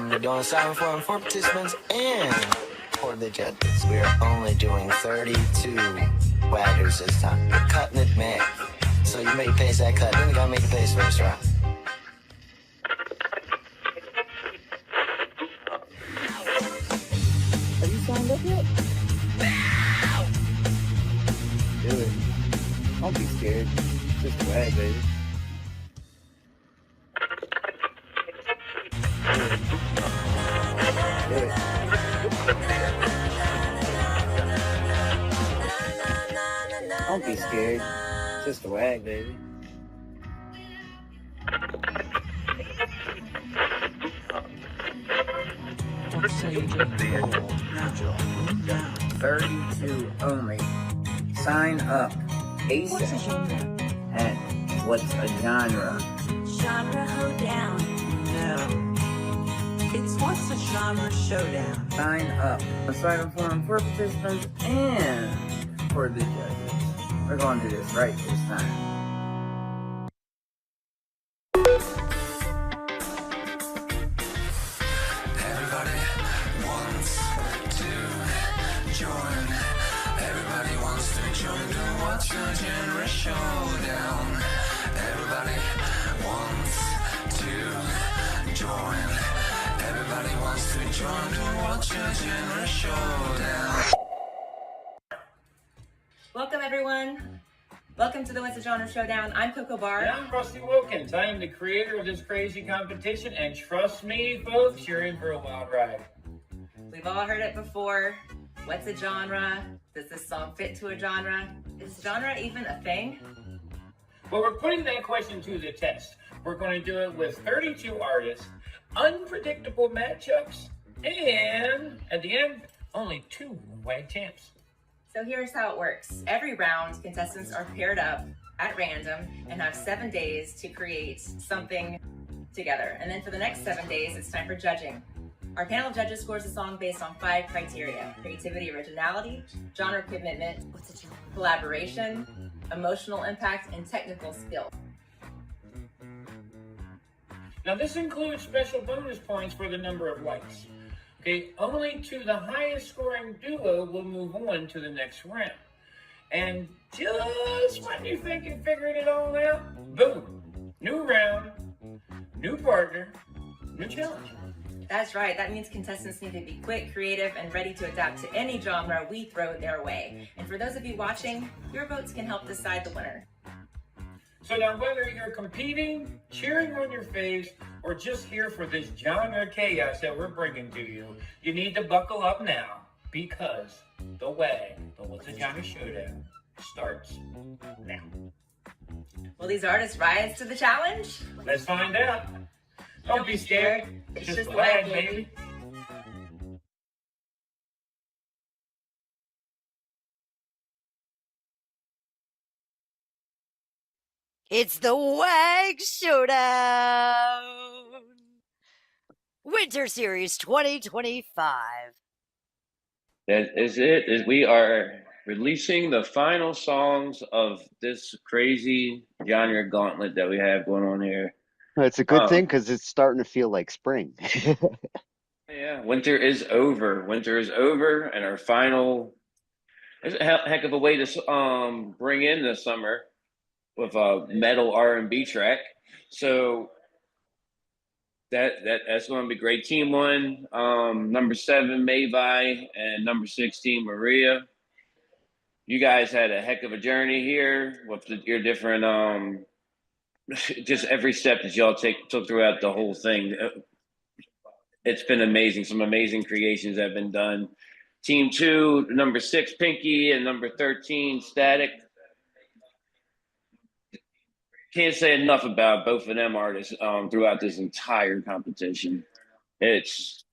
We're doing 7 for participants and for the judges. We are only doing 32 waggers this time. We're cutting it, man. So you make pace that cut, then you gotta make a pace first, right? Have you signed up yet? Do it. Don't be scared. It's just the WAG, baby. Just the wag, baby. Don't say you just now. 32 only. Sign up. ASAP. And what's a genre? Genre hoedown. No. It's what's a genre showdown. Sign up. A sign form for participants and for the judges. We're going to do this right this time. Everybody wants to join. Everybody wants to join the What's Your Genre Showdown. Everybody wants to join. Everybody wants to join the What's Your Genre Showdown. Welcome, everyone. Welcome to the What's a Genre Showdown. I'm Coco Barr. And I'm Rusty Wilkins. I am the creator of this crazy competition, and trust me, folks, you're in for a wild ride. We've all heard it before. What's a genre? Does this song fit to a genre? Is genre even a thing? Well, we're putting that question to the test. We're going to do it with 32 artists, unpredictable matchups, and at the end, only 2 WAG champs. So here's how it works. Every round, contestants are paired up at random and have 7 days to create something together. And then for the next 7 days, it's time for judging. Our panel of judges scores a song based on 5 criteria: creativity, originality, genre commitment, collaboration, emotional impact, and technical skill. Now, this includes special bonus points for the number of likes. Okay, only to the highest scoring duo will move on to the next round. And just when you think you figured it all out, boom, new round, new partner, new challenge. That's right. That means contestants need to be quick, creative, and ready to adapt to any genre we throw their way. And for those of you watching, your votes can help decide the winner. So now whether you're competing, cheering on your face, or just here for this genre chaos that we're bringing to you, you need to buckle up now, because the WAG, the What's a Genre Showdown, starts now. Will these artists rise to the challenge? Let's find out. Don't be scared. It's just the WAG, baby. It's the WAG Showdown! Winter Series 2025. That is it. We are releasing the final songs of this crazy genre gauntlet that we have going on here. It's a good thing because it's starting to feel like spring. Yeah, winter is over. Winter is over, and our final. It's a heck of a way to bring in the summer with a metal R&B track. So that's going to be great. Team 1, number 7 Mavi, and number 16 Maria. You guys had a heck of a journey here with your different just every step that y'all took throughout the whole thing. It's been amazing. Some amazing creations have been done. Team 2, number 6 Pinky, and number 13 Static. Can't say enough about both of them artists throughout this entire competition. It's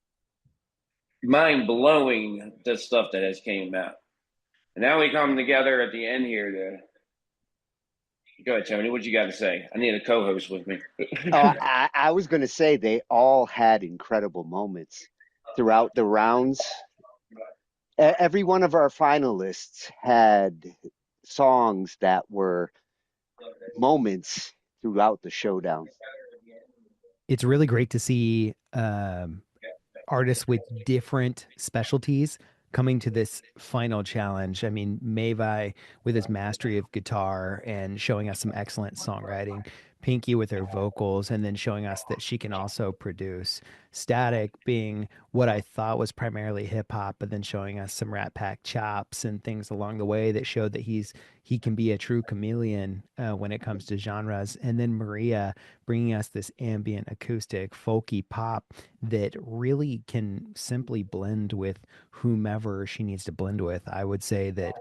mind-blowing, the stuff that has came out. And now we come together at the end here to... Go ahead, Tony. What you got to say? I need a co-host with me. I was going to say they all had incredible moments throughout the rounds. Every one of our finalists had songs that were moments throughout the showdown. It's really great to see artists with different specialties coming to this final challenge. I mean, Mavi with his mastery of guitar and showing us some excellent songwriting, Pinky with her vocals, and then showing us that she can also produce. Static being what I thought was primarily hip hop, but then showing us some Rat Pack chops and things along the way that showed that he can be a true chameleon when it comes to genres. And then Maria bringing us this ambient, acoustic, folky pop that really can simply blend with whomever she needs to blend with. I would say that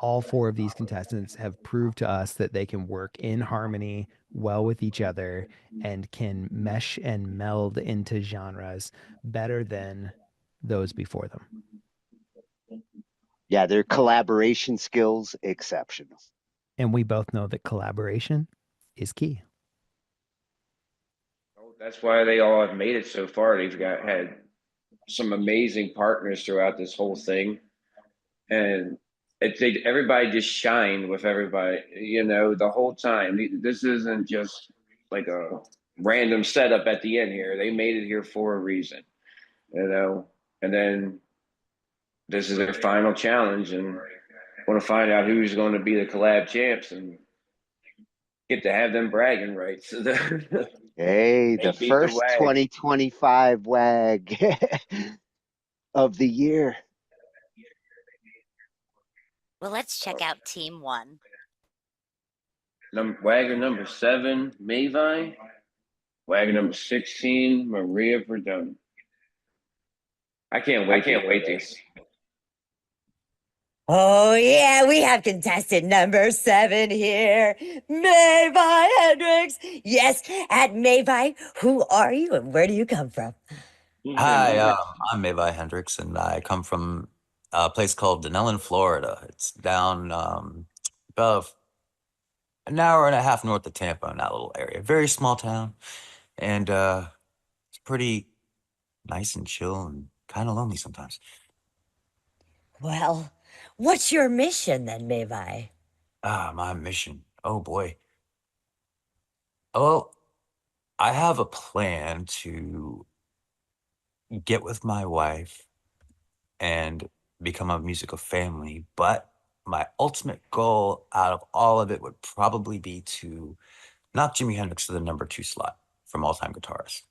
all four of these contestants have proved to us that they can work in harmony well with each other and can mesh and meld into genres better than those before them. Yeah, their collaboration skills exceptional. And we both know that collaboration is key. That's why they all have made it so far. They've had some amazing partners throughout this whole thing, and everybody just shined with everybody, the whole time. This isn't just like a random setup at the end here. They made it here for a reason, and then this is their final challenge, and want to find out who's going to be the collab champs and get to have them bragging rights. Hey, the beat the first WAG. 2025 WAG of the year. Well, let's check out Team 1. Wagger number 7, Mavi. Wagger number 16, Maria Verdone. I can't wait this. Oh, yeah, we have contestant number 7 here, Mavi Hendricks. Yes, at Mavi, who are you and where do you come from? Hi, I'm Mavi Hendricks, and I come from a place called Denellen, Florida. It's down about an hour and a half north of Tampa in that little area. Very small town, and it's pretty nice and chill and kind of lonely sometimes. Well, what's your mission then, Mavi? My mission. Oh boy. Well, I have a plan to get with my wife and become a musical family, but my ultimate goal out of all of it would probably be to knock Jimi Hendrix to the number 2 slot from all-time guitarists.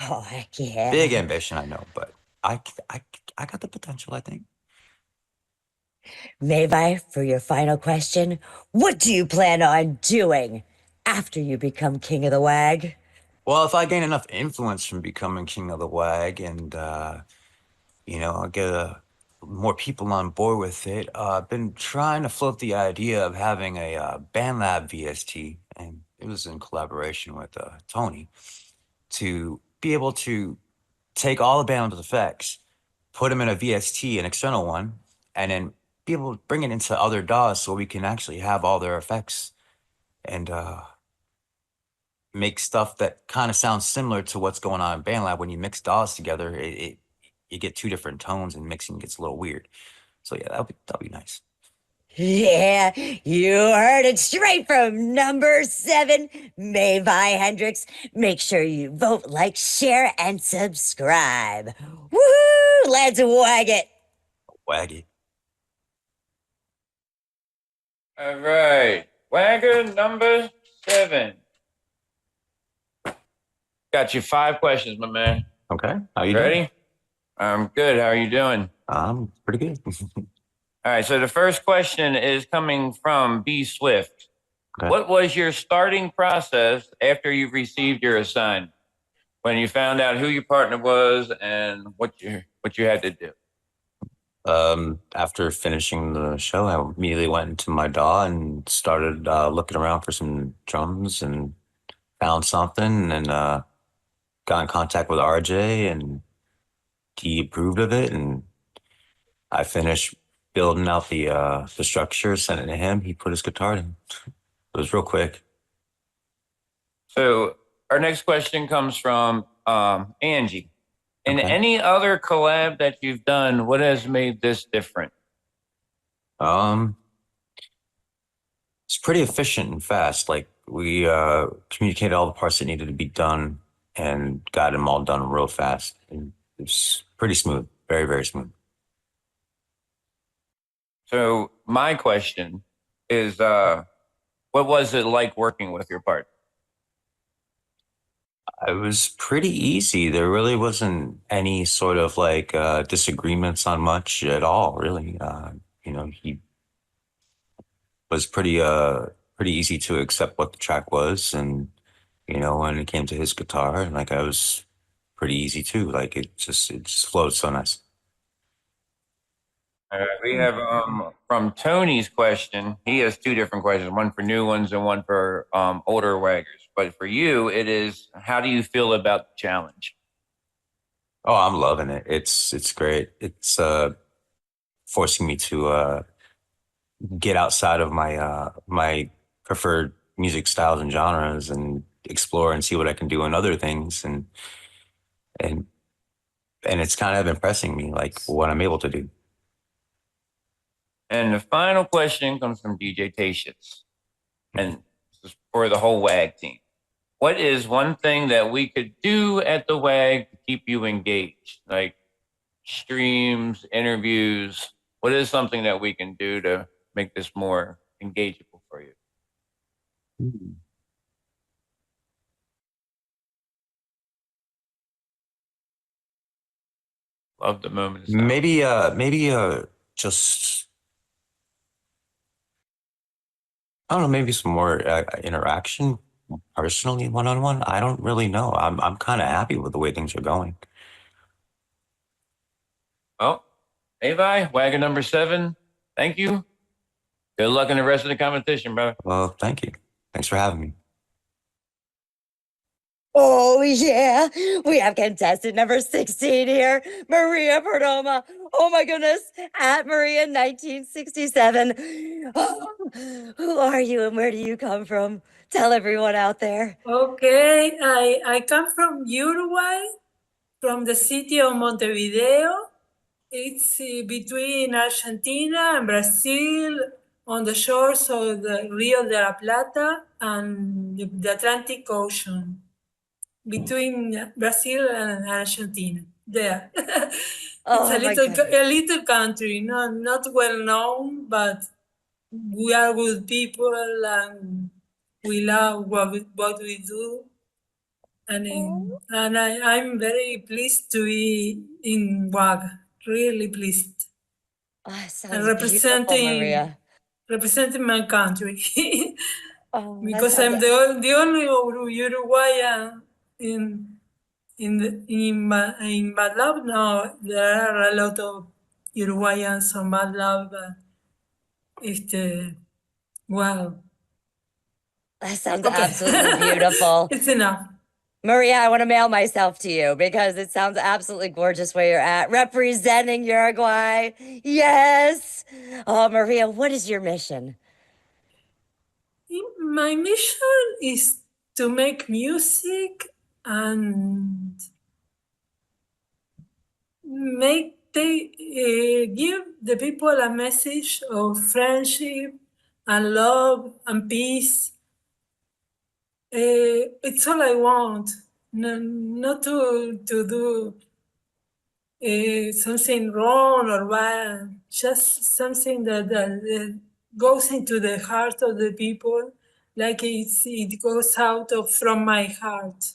Oh, heck yeah. Big ambition, I know, but I got the potential, I think. Mavi, for your final question, what do you plan on doing after you become king of the WAG? Well, if I gain enough influence from becoming king of the WAG and, I'll get more people on board with it, I've been trying to float the idea of having a BandLab VST, and it was in collaboration with Tony, to be able to take all the BandLab effects, put them in a VST, an external one, and then be able to bring it into other DAWs so we can actually have all their effects and make stuff that kind of sounds similar to what's going on in BandLab. When you mix DAWs together, you get 2 different tones and mixing gets a little weird. So yeah, that'll be nice. Yeah, you heard it straight from number 7, Mavi Hendricks. Make sure you vote, like, share, and subscribe. Woohoo! Let's WAG it. WAG it. All right. Wagger number 7. Got you 5 questions, my man. Okay. How you Ready? doing? I'm good. How are you doing? I'm pretty good. All right. So the first question is coming from B Swift. Okay. What was your starting process after you received your assignment? When you found out who your partner was and what you had to do? After finishing the show, I immediately went into my DAW and started looking around for some drums and found something and got in contact with RJ and he approved of it, and I finished building out the structure, sent it to him. He put his guitar in. It was real quick. So our next question comes from Angie. In Okay. any other collab that you've done, what has made this different? It's pretty efficient and fast. Like we communicated all the parts that needed to be done and got them all done real fast. And it's pretty smooth, very, very smooth. So my question is, what was it like working with your partner? It was pretty easy. There really wasn't any sort of like disagreements on much at all, really. He was pretty easy to accept what the track was, and when it came to his guitar, like I was pretty easy too. Like it just flowed so nice. We have from Tony's question. He has two different questions, one for new ones and one for older waggers. But for you, it is, how do you feel about the challenge? Oh, I'm loving it. It's great. It's forcing me to get outside of my preferred music styles and genres and explore and see what I can do in other things, and and it's kind of impressing me, like what I'm able to do. And the final question comes from DJ Tatius, and this is for the whole WAG team. What is one thing that we could do at the WAG to keep you engaged? Like streams, interviews. What is something that we can do to make this more engageable for you? Love the moment. Maybe just, I don't know, maybe some more interaction personally, one-on-one. I don't really know. I'm kind of happy with the way things are going. Well, Avi, wagon number 7, thank you. Good luck in the rest of the competition, brother. Well, thank you. Thanks for having me. Oh, yeah. We have contestant number 16 here, Maria Perdomo. Oh, my goodness. At Maria 1967. Who are you and where do you come from? Tell everyone out there. Okay, I come from Uruguay, from the city of Montevideo. It's between Argentina and Brazil, on the shores of the Rio de la Plata and the Atlantic Ocean, between Brazil and Argentina. There. It's Oh, my a little country, not well known, but we are good people and we love what we do. And I'm very pleased to be in WAG, really pleased. Oh, And sounds beautiful, Maria. representing my country. Oh, Because I'm the only Uruguayan in Bad Lab. No, there are a lot of Uruguayans on Bad Lab. Wow. That sounds absolutely beautiful. It's enough. Maria, I want to mail myself to you because it sounds absolutely gorgeous where you're at, representing Uruguay. Yes. Oh, Maria, what is your mission? My mission is to make music and give the people a message of friendship and love and peace. It's all I want. Not to do something wrong or bad, just something that goes into the heart of the people, like it goes out from my heart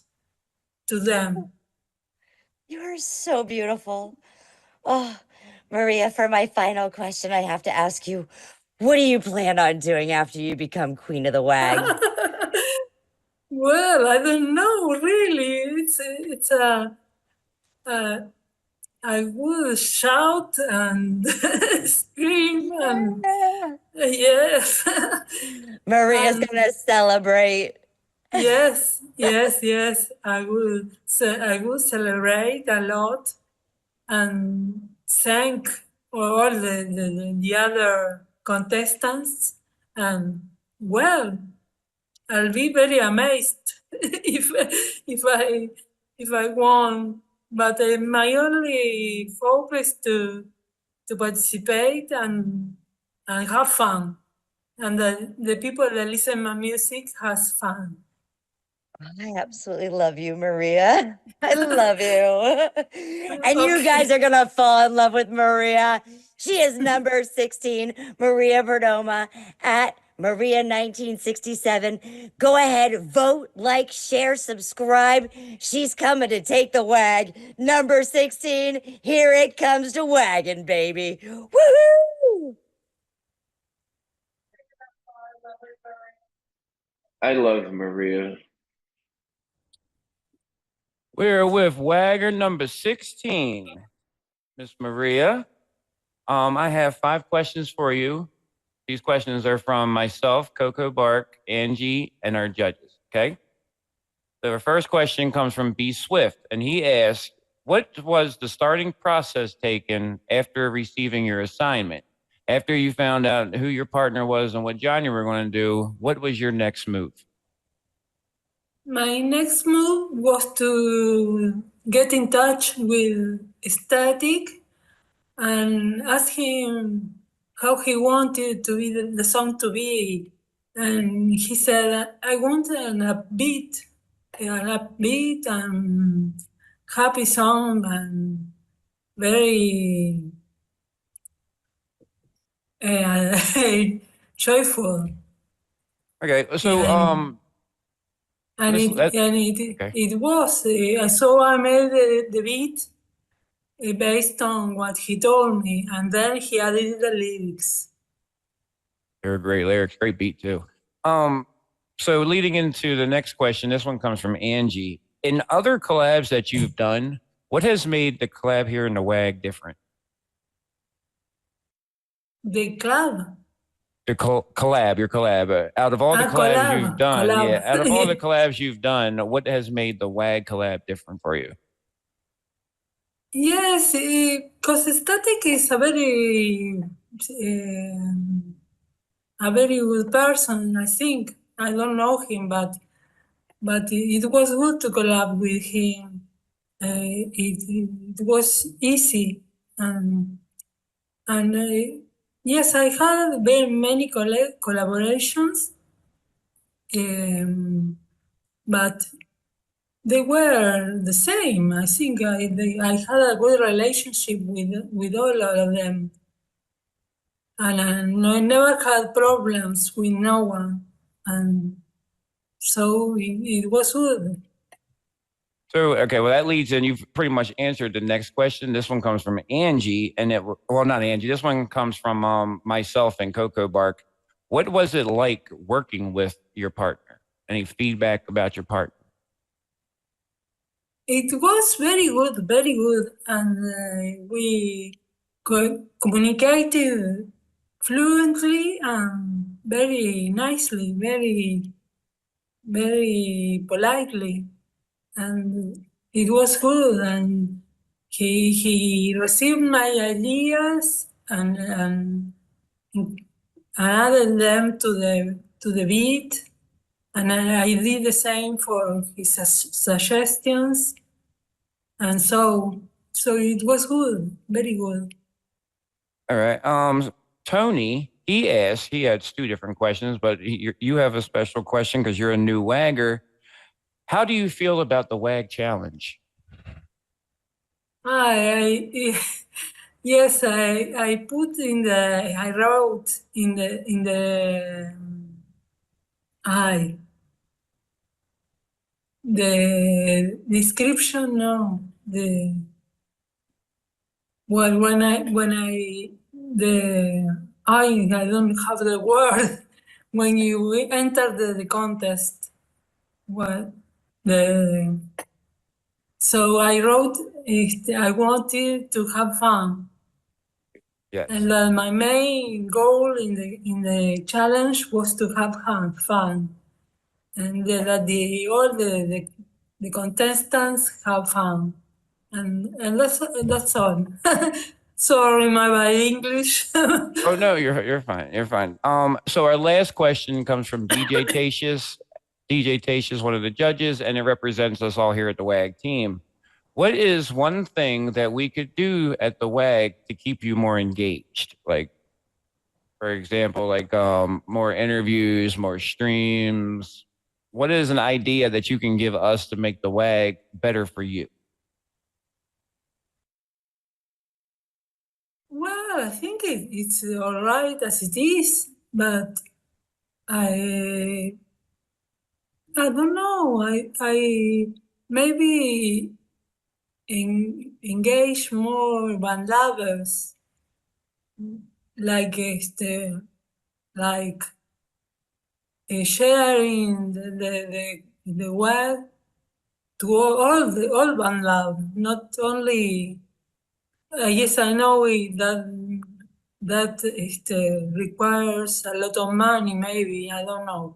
to them. You are so beautiful. Oh, Maria, for my final question, I have to ask you, what do you plan on doing after you become Queen of the WAG? Well, I don't know, really. I will shout and scream and yes. Maria's gonna celebrate. Yes. I will celebrate a lot and thank all the other contestants. And well, I'll be very amazed if I won. But my only focus is to participate and have fun, and the people that listen to my music has fun. I absolutely love you, Maria. I love you. And you guys are gonna fall in love with Maria. She is number 16, Maria Verdoma at Maria 1967. Go ahead, vote, like, share, subscribe. She's coming to take the WAG. Number 16, here it comes to wagon, baby. Woohoo! I love Maria. We're with Wagger number 16, Miss Maria. I have 5 questions for you. These questions are from myself, Coco Bark, Angie, and our judges. Okay. The first question comes from B Swift, and he asks, "What was the starting process taken after receiving your assignment? After you found out who your partner was and what genre you were going to do, what was your next move?" My next move was to get in touch with Static and ask him how he wanted to be the song to be. And he said, I want an upbeat and happy song and very joyful. Okay, so And this- it that- and it okay. it was so I made the beat based on what he told me, and then he added the lyrics. They're great lyrics, great beat too. So leading into the next question, this one comes from Angie. In other collabs that you've done, what has made the collab here in the WAG different? The club. Your collab. Out of all the collabs you've done, out of all the collabs you've done, what has made the WAG collab different for you? Yes, because Static is a very good person. I think I don't know him, but it was good to collab with him. It was easy and yes, I had very many collaborations, but they were the same. I think I had a good relationship with all of them, and I never had problems with no one, and so it was good. So, okay, well, that leads in, you've pretty much answered the next question. This one comes from Angie, and well, not Angie. This one comes from myself and Coco Bark. What was it like working with your partner? Any feedback about your partner? It was very good, and we communicated fluently and very nicely, very politely, and it was good. And he received my ideas and added them to the beat, and I did the same for his suggestions, and so it was good, very good. All right. Tony, he asked, he had 2 different questions, but you have a special question because you're a new WAGger. How do you feel about the WAG challenge? Yes, I put I wrote in the the description, no, when I I don't have the word when you enter the contest, so I wrote I wanted to have fun. Yes. And my main goal in the challenge was to have fun, and that all the contestants have fun, and that's all. Sorry, my bad English. Oh no, you're fine. You're fine. So our last question comes from DJ Tatius. DJ Tatius is one of the judges, and it represents us all here at the WAG team. What is one thing that we could do at the WAG to keep you more engaged? Like, for example, like more interviews, more streams. What is an idea that you can give us to make the WAG better for you? Well, I think it's all right as it is, but I don't know. I maybe engage more band lovers, like sharing the web to all band love, not only. Yes, I know that that requires a lot of money, maybe, I don't know.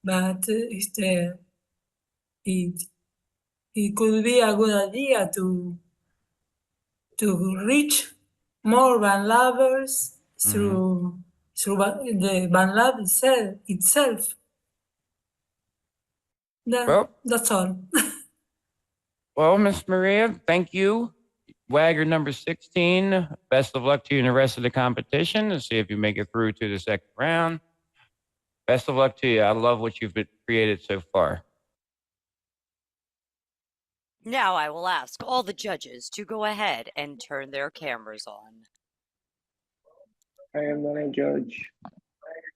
But it could be a good idea to reach more band lovers through the band lab itself. That's all. Well, Miss Maria, thank you. Wagger number 16. Best of luck to you in the rest of the competition and see if you make it through to the second round. Best of luck to you. I love what you've created so far. Now I will ask all the judges to go ahead and turn their cameras on. I am not a judge.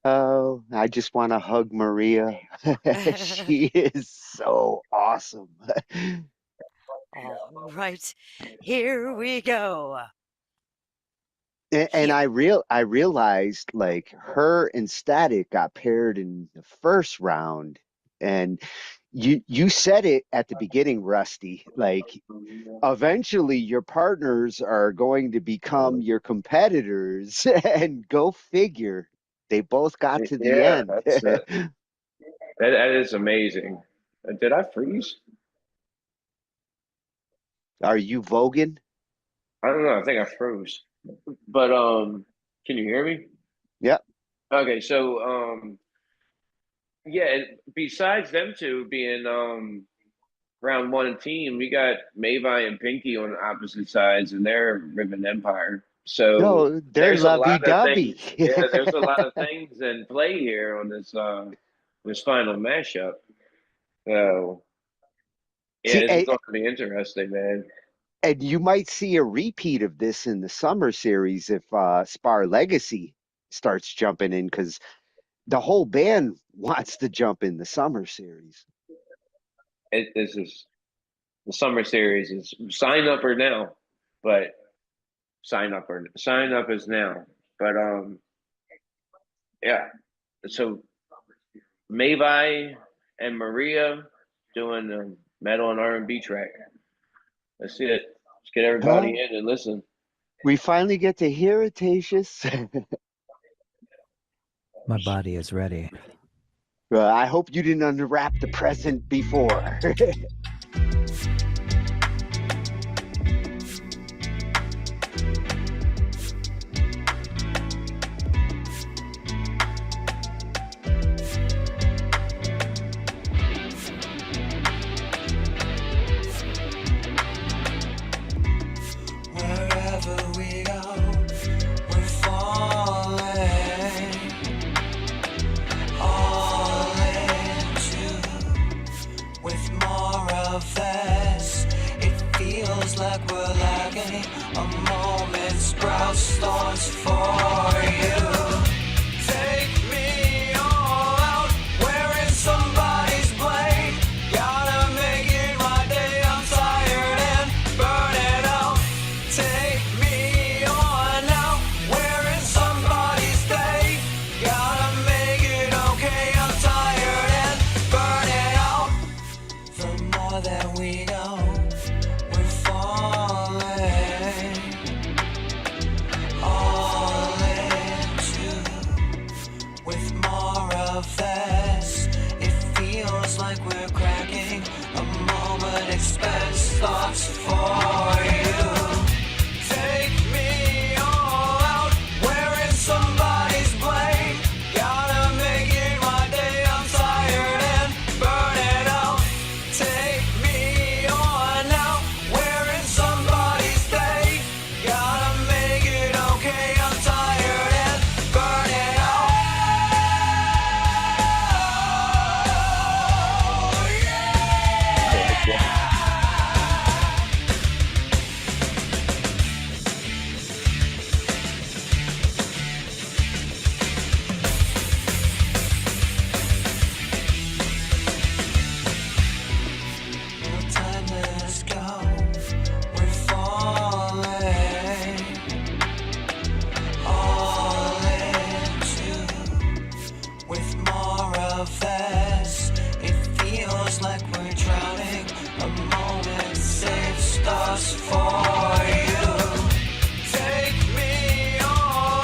Oh, I just want to hug Maria. She is so awesome. All right, here we go. And I realized like her and Static got paired in the first round, and you said it at the beginning, Rusty. Like eventually your partners are going to become your competitors, and go figure, they both got to the end. That is amazing. Did I freeze? Are you voguing? I don't know. I think I froze. But can you hear me? Yep. Okay, so yeah, besides them two being round one team, we got Mavi and Pinky on opposite sides, and they're Ribbon Empire. So No, they're there's a lot of lovey-dovey. things. Yeah, there's a lot of things in play here on this final mashup. So yeah, See, this is going to be interesting, man. and you might see a repeat of this in the summer series if Spar Legacy starts jumping in, because the whole band wants to jump in the summer series. This is the summer series is sign up or now, but sign up is now. But yeah. So Mavi and Maria doing the metal and R&B track. Let's see it. Let's get everybody in and listen. We finally get to hear it, Tatius. My body is ready. Well, I hope you didn't unwrap the present before. Wherever we go, we're falling all into with more of this. It feels like we're lagging. A moment sprouts thorns for you. Take me all out, wearing somebody's blade. Gotta make it my day. I'm tired and burning out. Take me on now, wearing somebody's day. Gotta make it okay. I'm tired and burning out. The more that we go, we're falling all into with more of this. It feels like we're cracking. A moment expects thoughts for you. Take me all out, wearing somebody's blade. Gotta make it my day. I'm tired and burning out. Take me on now, wearing somebody's day. Gotta make it okay. I'm tired and burning out. No time, let's go. We're falling all into with more of this. It feels like we're drowning. A moment saves us for you. Take me all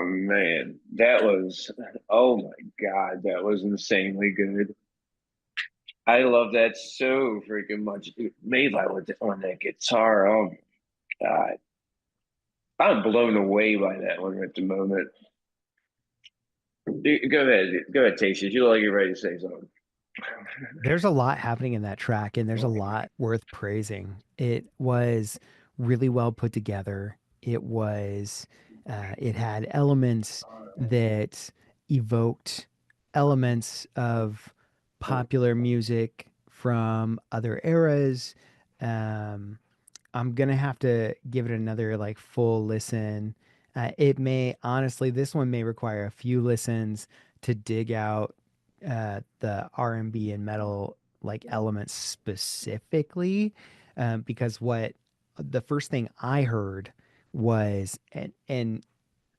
Oh man, that was, oh my God, that was insanely good. I love that so freaking much. Dude, Levi on that guitar. Oh my God. I'm blown away by that one at the moment. Go ahead. Go ahead, Tasha. You look like you're ready to say something. There's a lot happening in that track, and there's a lot worth praising. It was really well put together. It had elements that evoked elements of popular music from other eras. Um, I'm gonna have to give it another like full listen. It may honestly, this one may require a few listens to dig out the R&B and metal like elements specifically, because what the first thing I heard was and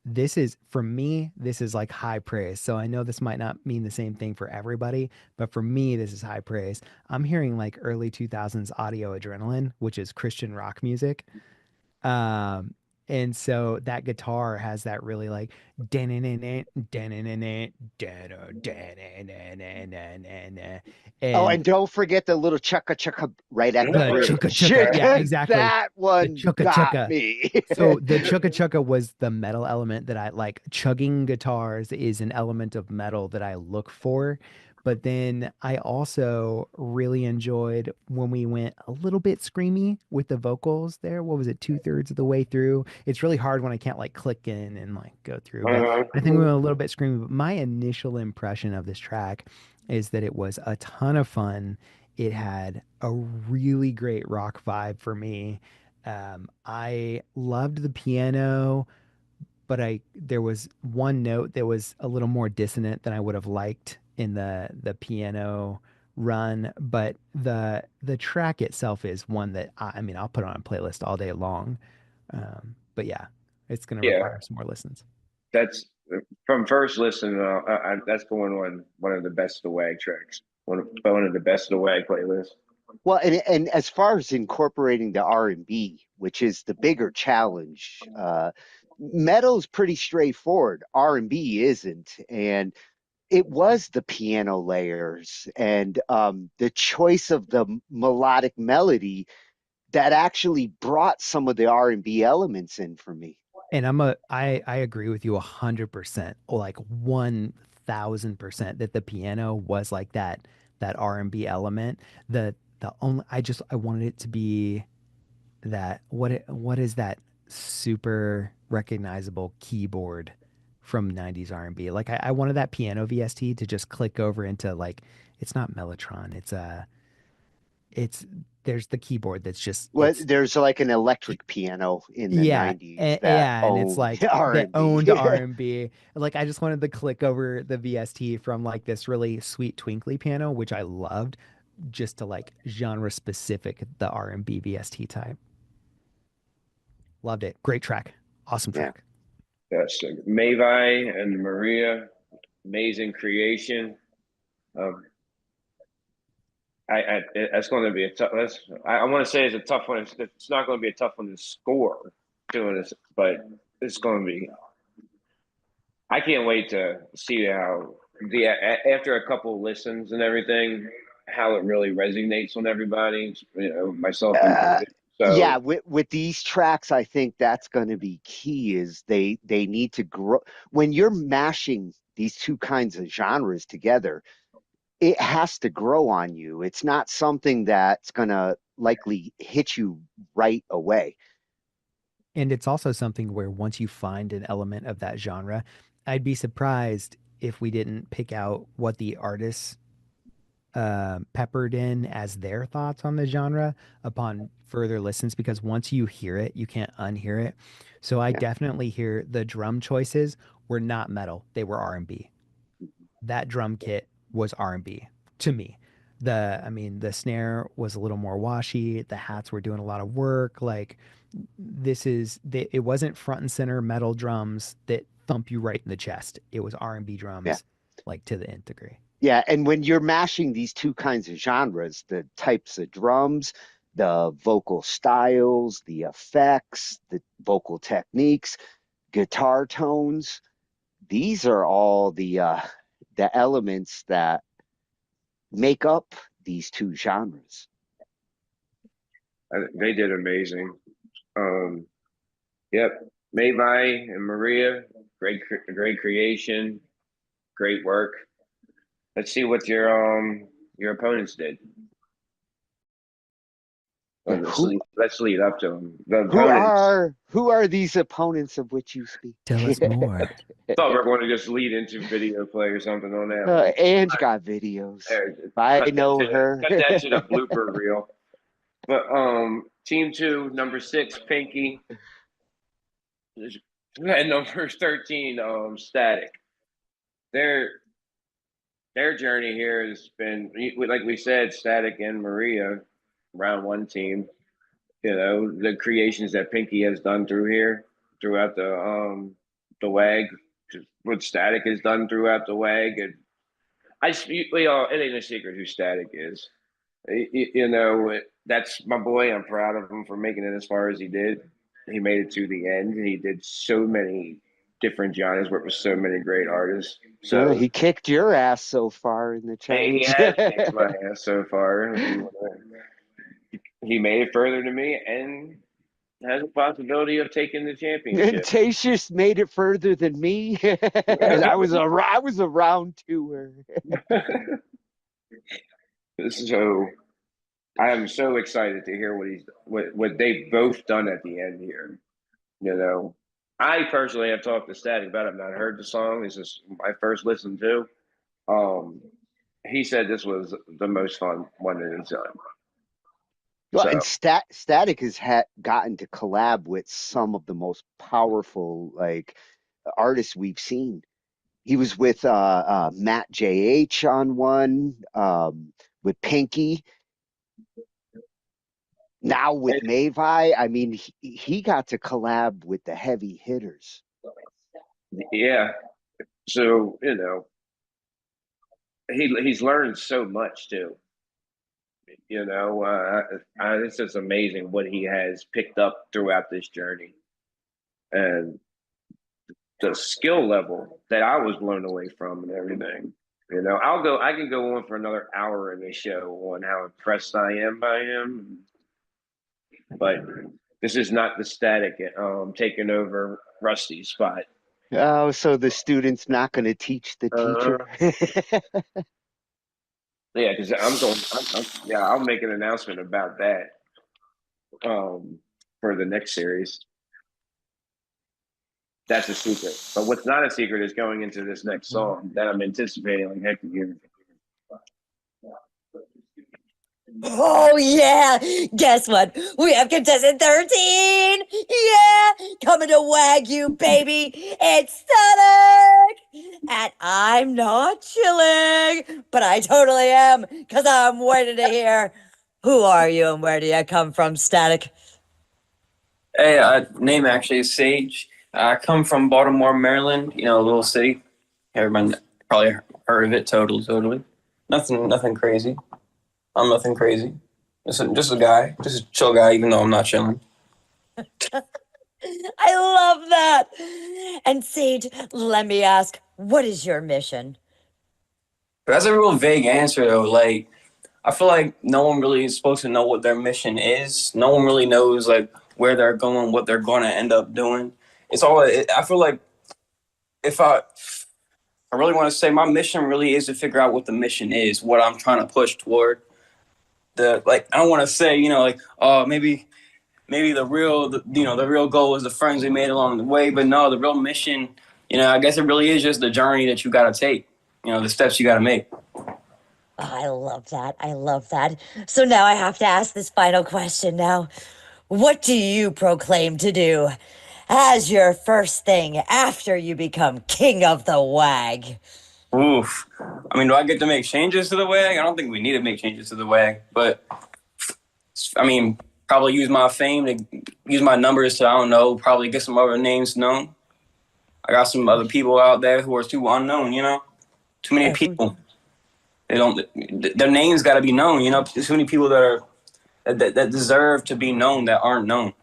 this is for me, this is like high praise. So I know this might not mean the same thing for everybody, but for me, this is high praise. I'm hearing like early 2000s audio adrenaline, which is Christian rock music. Um, and so that guitar has that really like Oh, and and don't forget the little chukka chukka right at the the chukka bridge. chukka. Yeah, exactly. That The one chukka got chukka. me. So the chukka chukka was the metal element that I like. Chugging guitars is an element of metal that I look for. But then I also really enjoyed when we went a little bit screamy with the vocals there. What was it, 2/3 of the way through? It's really hard when I can't like click in and like go through. But I think we went a little bit screamy. But my initial impression of this track is that it was a ton of fun. It had a really great rock vibe for me. I loved the piano, but I there was one note that was a little more dissonant than I would have liked in the piano run. But the track itself is one that I mean I'll put on a playlist all day long. But yeah, it's gonna Yeah, require some more listens. that's from first listen. That's going on one of the best of the WAG tracks. One of the best of the WAG playlists. Well, and as far as incorporating the R&B, which is the bigger challenge, metal's pretty straightforward. R&B isn't, and it was the piano layers and the choice of the melodic melody that actually brought some of the R&B elements in for me. And I agree with you 100%, like 1000% that the piano was like that R&B element. The only I wanted it to be that what is that super recognizable keyboard from 90s R&B? Like I wanted that piano VST to just click over into like it's not Mellotron, it's there's the keyboard that's just Well, there's like an electric piano in the yeah, 90s that yeah, and it's owned like that R&B. owned R&B. Like I just wanted to click over the VST from like this really sweet twinkly piano, which I loved, just to like genre specific the R&B VST type. Loved it. Great track. Awesome Yeah. track. Yes, Mavi and Maria, amazing creation. Um, that's going to be a tough. I want to say it's a tough one. It's not going to be a tough one to score doing this, but it's going to be. I can't wait to see how after a couple listens and everything, how it really resonates on everybody. You know, myself included. So Yeah, with these tracks, I think that's going to be key is they need to grow. When you're mashing these two kinds of genres together, it has to grow on you. It's not something that's going to likely hit you right away. And it's also something where once you find an element of that genre, I'd be surprised if we didn't pick out what the artists peppered in as their thoughts on the genre upon further listens, because once you hear it, you can't unhear it. So I definitely hear the drum choices were not metal, they were R&B. That drum kit was R&B to me. I mean, the snare was a little more washy, the hats were doing a lot of work. Like it wasn't front and center metal drums that thump you right in the chest. It was R&B Yeah. drums like to the nth degree. Yeah, and when you're mashing these two kinds of genres, the types of drums, the vocal styles, the effects, the vocal techniques, guitar tones, these are all the elements that make up these two genres. They did amazing. Yep, Mavi and Maria, great creation, great work. Let's see what your opponents did. Let's lead up to them. The opponents. Who are these opponents of which you speak? Tell us more. Thought we were going to just lead into video play or something on that. Ange got videos. I know her. Cut that to the blooper reel. But team 2, number 6, Pinky, and number 13, Static. Their journey here has been, like we said, Static and Maria, round 1 team. You know, the creations that Pinky has done throughout the WAG, what Static has done throughout the WAG, and it ain't a secret who Static is. You know, that's my boy. I'm proud of him for making it as far as he did. He made it to the end. He did so many different genres, worked with so many great artists. So he kicked your ass so far in the challenge. He has kicked my ass so far. He made it further than me and has a possibility of taking the championship. And Tatius made it further than me. And I was around to her. So I am so excited to hear what they've both done at the end here. You know, I personally have talked to Static about it. I've not heard the song. This is my first listen to. He said this was the most fun one that he's done. Well, and Static has gotten to collab with some of the most powerful artists we've seen. He was with Matt JH on one, with Pinky. Now with Mavi, I mean, he got to collab with the heavy hitters. Yeah. So, you know, he's learned so much too. You know, it's just amazing what he has picked up throughout this journey, and the skill level that I was blown away from, and everything. You know, I can go on for another hour in this show on how impressed I am by him, but this is not the Static taking over Rusty's spot. Oh, so the student's not going to teach the teacher. Yeah, because I'll make an announcement about that for the next series. That's a secret. But what's not a secret is going into this next song that I'm anticipating like heck of years. Oh, yeah. Guess what? We have contestant 13. Yeah. Coming to Wagyu, baby. It's Static. And I'm not chilling, but I totally am, because I'm waiting to hear, who are you and where do you come from, Static? Hey, name actually is Sage. I come from Baltimore, Maryland, you know, a little city. Everyone probably heard of it, totally. Nothing crazy. I'm nothing crazy. Just a guy, just a chill guy, even though I'm not chilling. I love that. And Sage, let me ask, what is your mission? That's a real vague answer, though. Like, I feel like no one really is supposed to know what their mission is. No one really knows, like, where they're going, what they're going to end up doing. I feel like if I really want to say my mission really is to figure out what the mission is, what I'm trying to push toward. I don't want to say, you know, like, maybe the real goal is the friends we made along the way, but no, the real mission, you know, I guess it really is just the journey that you got to take, you know, the steps you got to make. Oh, I love that. I love that. So now I have to ask this final question now. What do you proclaim to do as your first thing after you become king of the WAG? Oof. I mean, do I get to make changes to the WAG? I don't think we need to make changes to the WAG, but I mean, probably use my fame to use my numbers to, I don't know, probably get some other names known. I got some other people out there who are too unknown, you know? Too many people. Their names got to be known, you know? There's too many people that deserve to be known that aren't known.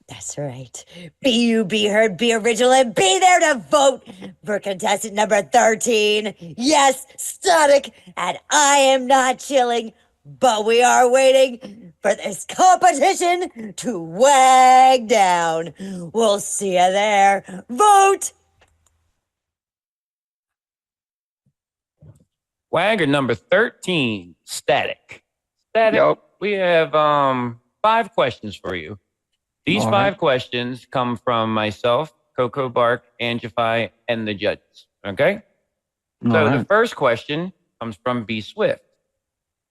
That's right. Be heard, be original, and be there to vote for contestant number 13. Yes, Static, and I am not chilling, but we are waiting for this competition to wag down. We'll see you there. Vote! Wagger number 13, Static. Static, we have 5 questions for you. These All 5 right. questions come from myself, Coco Bark, Angified, and the judges. Okay? All So the right. first question comes from B Swift.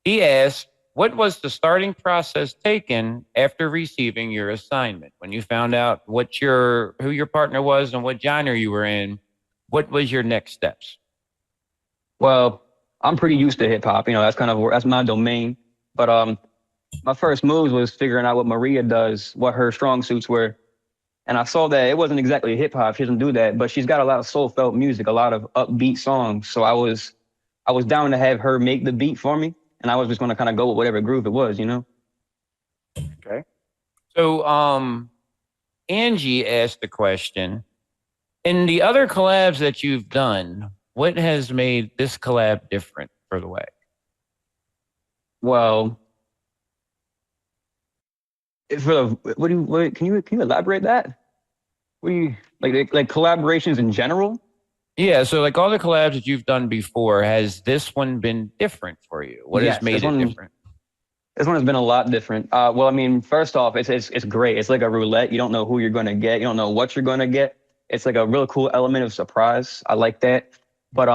He asked, what was the starting process taken after receiving your assignment? When you found out who your partner was and what genre you were in, what was your next steps? Well, I'm pretty used to hip hop. You know, that's my domain. But my first moves was figuring out what Maria does, what her strong suits were. And I saw that it wasn't exactly hip hop. She doesn't do that, but she's got a lot of soul felt music, a lot of upbeat songs. So I was down to have her make the beat for me, and I was just going to kind of go with whatever groove it was, you know. Okay. So Angie asked the question, in the other collabs that you've done, what has made this collab different for the WAG? Well, can you elaborate that? What do you like collaborations in general? Yeah, so like all the collabs that you've done before, has this one been different for you? What has made it different? This one has been a lot different. Well, I mean, first off, it's great. It's like a roulette. You don't know who you're going to get. You don't know what you're going to get. It's like a real cool element of surprise. I like that. But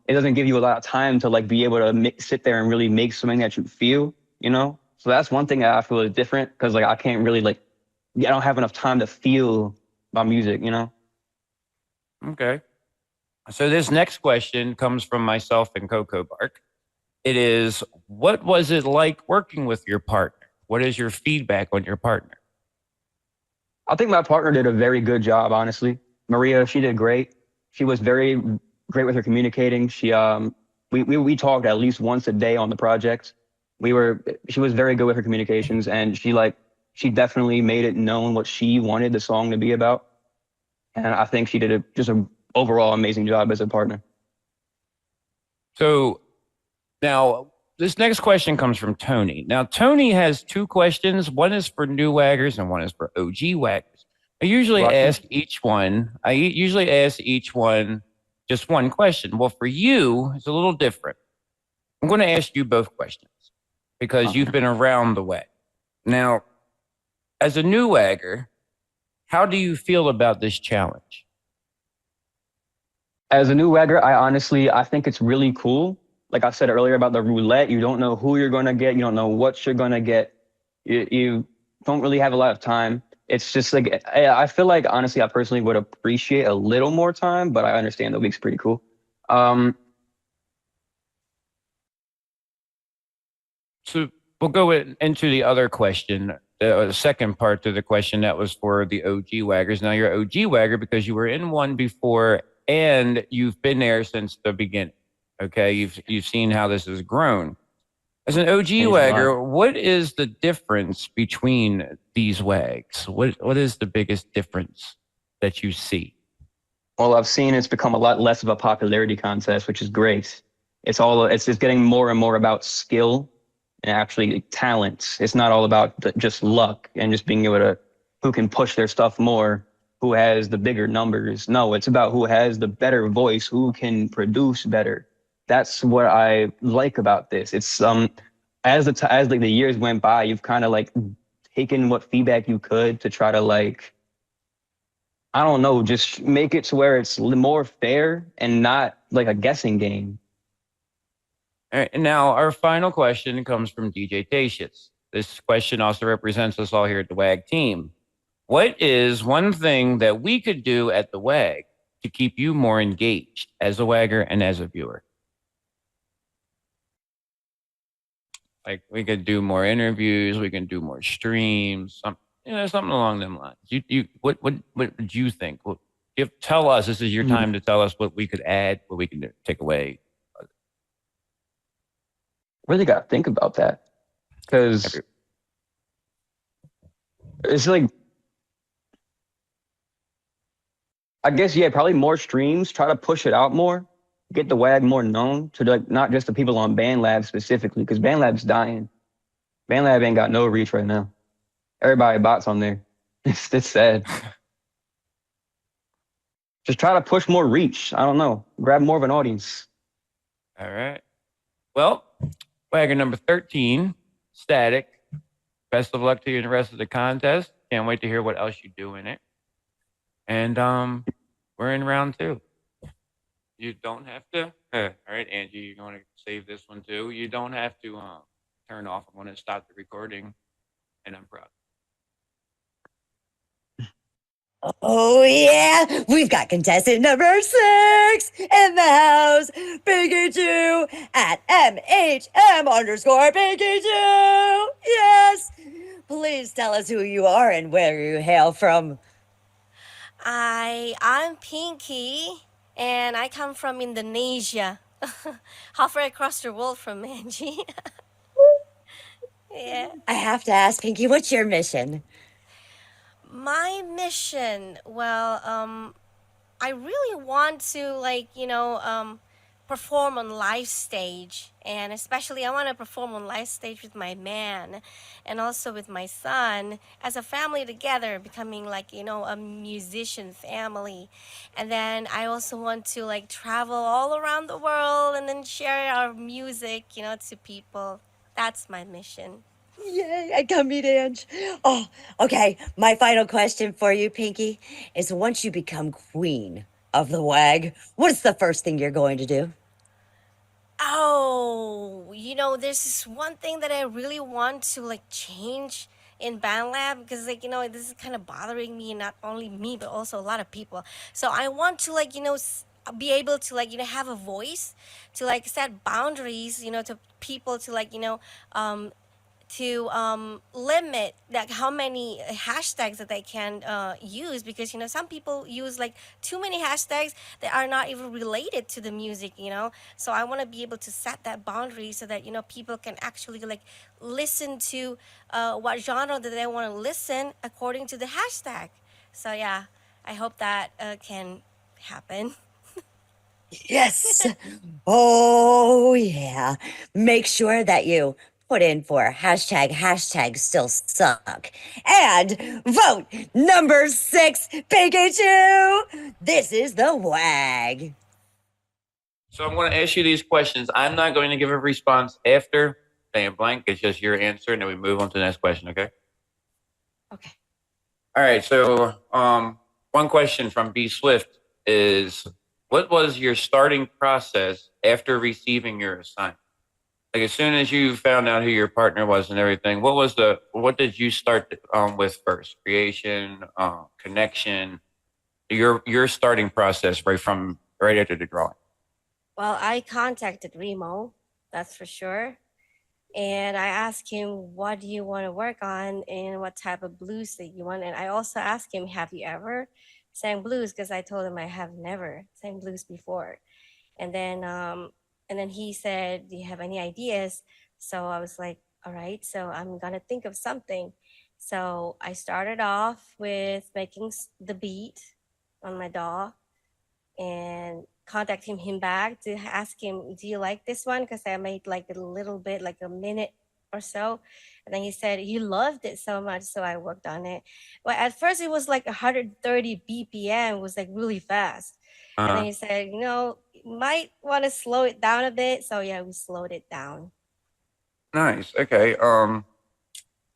it doesn't give you a lot of time to like be able to sit there and really make something that you feel, you know? So that's one thing that I feel is different because like I can't really I don't have enough time to feel my music, you know? Okay. So this next question comes from myself and Coco Bark. It is, what was it like working with your partner? What is your feedback on your partner? I think my partner did a very good job, honestly. Maria, she did great. She was very great with her communicating. She we talked at least once a day on the project. She was very good with her communications, and she definitely made it known what she wanted the song to be about. And I think she did just an overall amazing job as a partner. So now this next question comes from Tony. Now, Tony has 2 questions. One is for new waggers and one is for OG waggers. I usually ask each one just one question. Well, for you, it's a little different. I'm going to ask you both questions because you've been around the way. Now, as a new wagger, how do you feel about this challenge? As a new wagger, I think it's really cool. Like I said earlier about the roulette, you don't know who you're going to get. You don't know what you're going to get. You don't really have a lot of time. It's just like, I feel like, honestly, I personally would appreciate a little more time, but I understand the week's pretty cool. So we'll go into the other question, the second part to the question that was for the OG waggers. Now you're OG wagger because you were in one before and you've been there since the beginning. Okay, you've seen how this has grown. As an OG wagger, what is the difference between these wags? What is the biggest difference that you see? Well, I've seen it's become a lot less of a popularity contest, which is great. It's just getting more and more about skill and actually talent. It's not all about just luck and just being able to, who can push their stuff more, who has the bigger numbers. No, it's about who has the better voice, who can produce better. That's what I like about this. It's as the years went by, you've kind of like taken what feedback you could to try to like, I don't know, just make it to where it's more fair and not like a guessing game. All right, and now our final question comes from DJ Tatius. This question also represents us all here at the WAG team. What is one thing that we could do at the WAG to keep you more engaged as a WAGger and as a viewer? Like we could do more interviews, we can do more streams, something along them lines. What would you think? Tell us. This is your time to tell us what we could add, what we can take away. Really got to think about that because it's like I guess, yeah, probably more streams, try to push it out more, get the WAG more known to like not just the people on BandLab specifically, because BandLab's dying. BandLab ain't got no reach right now. Everybody bots on there. It's sad. Just try to push more reach. I don't know. Grab more of an audience. All right. Well, Wagger number 13, Static. Best of luck to you in the rest of the contest. Can't wait to hear what else you do in it. And we're in round 2. You don't have to. All right, Angie, you're going to save this one too. You don't have to turn off. I'm going to stop the recording, and I'm proud. Oh, yeah. We've got contestant number 6 in the house. Pikachu at MHM_Pikachu. Yes. Please tell us who you are and where you hail from. I'm Pinky, and I come from Indonesia, halfway across the world from Angie. Yeah. I have to ask, Pinky, what's your mission? My mission, well, I really want to perform on live stage, and especially I want to perform on live stage with my man and also with my son as a family together, becoming a musician family. And then I also want to travel all around the world and then share our music to people. That's my mission. Yay, I come meet Ange. Oh, okay. My final question for you, Pinky, is once you become queen of the WAG, what's the first thing you're going to do? Oh, there's this one thing that I really want to change in BandLab because this is kind of bothering me, and not only me but also a lot of people. So I want to be able to have a voice to set boundaries to people to limit how many hashtags that they can use, because some people use too many hashtags that are not even related to the music. So I want to be able to set that boundary so that people can actually listen to what genre that they want to listen according to the hashtag. So yeah, I hope that can happen. Yes. Oh, yeah. Make sure that you put in for hashtag still suck and vote number 6 Pikachu. This is the WAG. So I'm going to ask you these questions. I'm not going to give a response after saying blank. It's just your answer, and then we move on to the next question, okay? Okay. All right, so one question from B Swift is, what was your starting process after receiving your assignment? As soon as you found out who your partner was and everything, what did you start with first? Creation, connection, your starting process right after the drawing. Well, I contacted Remo, that's for sure. And I asked him, what do you want to work on and what type of blues that you want? And I also asked him, have you ever sang blues? Because I told him I have never sang blues before. And then he said, do you have any ideas? So I was like, all right, so I'm going to think of something. So I started off with making the beat on my DAW and contacting him back to ask him, do you like this one? Because I made a little bit, a minute or so. And then he said he loved it so much, so I worked on it. Well, at first it was 130 BPM, it was really fast. And then he said, you might want to slow it down a bit. So yeah, we slowed it down. Nice. Okay.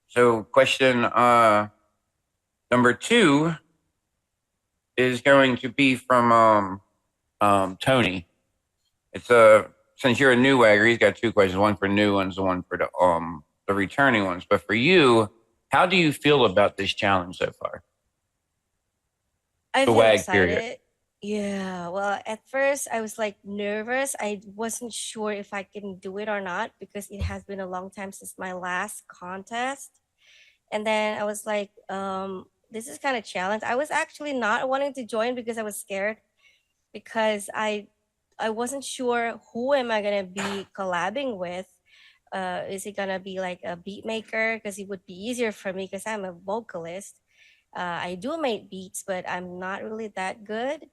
So question number 2 is going to be from Tony. It's since you're a new wagger, he's got 2 questions, one for new ones, one for the returning ones. But for you, how do you feel about this challenge so far? I The feel WAG excited. period. Yeah, well, at first I was nervous. I wasn't sure if I can do it or not because it has been a long time since my last contest. And then I was like, this is kind of challenge. I was actually not wanting to join because I was scared, because I wasn't sure who am I gonna be collabing with. Is it gonna be a beat maker? Because it would be easier for me because I'm a vocalist. I do make beats, but I'm not really that good.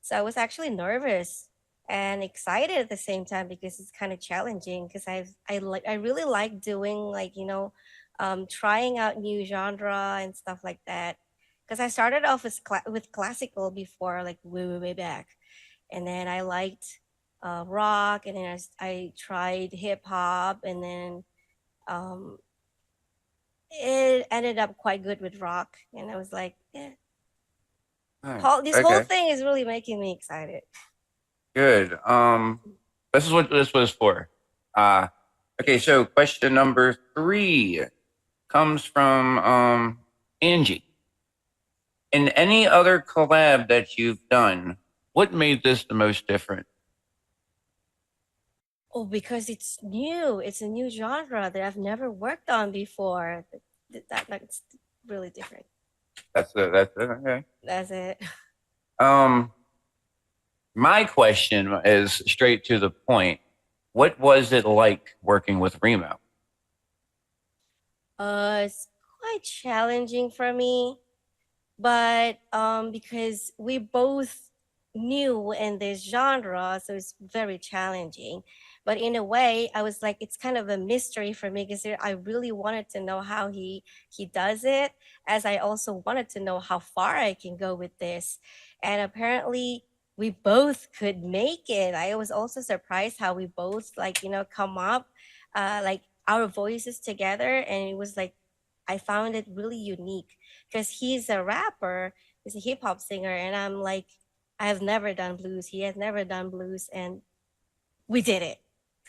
So I was actually nervous and excited at the same time because it's kind of challenging. Because I really like doing like trying out new genre and stuff like that. Because I started off with classical before, like way back, and then I liked rock, and then I tried hip hop, and then um, it ended up quite good with rock, and I was like, yeah, this whole Okay. thing is really making me excited. Good. This is what this was for. Okay, so question number 3 comes from Angie. In any other collab that you've done, what made this the most different? Oh, because it's new. It's a new genre that I've never worked on before. That's really different. That's it. Okay. That's it. My question is straight to the point. What was it like working with Remo? It's quite challenging for me, but because we both new in this genre, so it's very challenging. But in a way, I was like, it's kind of a mystery for me because I really wanted to know how he does it, as I also wanted to know how far I can go with this. And apparently we both could make it. I was also surprised how we both come up like our voices together, and it was like I found it really unique because he's a rapper, he's a hip hop singer, and I'm like, I have never done blues. He has never done blues, and we did it.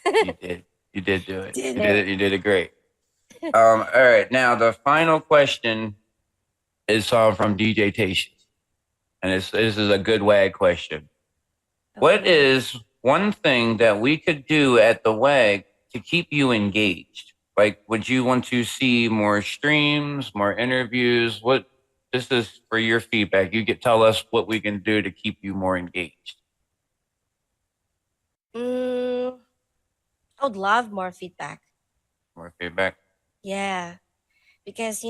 You did. You did do it. Did You did it. it. You did it great. All right. Now the final question is from DJ Tation, and this is a good WAG question. What is one thing that we could do at the WAG to keep you engaged? Like, would you want to see more streams, more interviews? This is for your feedback. You could tell us what we can do to keep you more engaged. I would love more feedback. More feedback. Yeah, because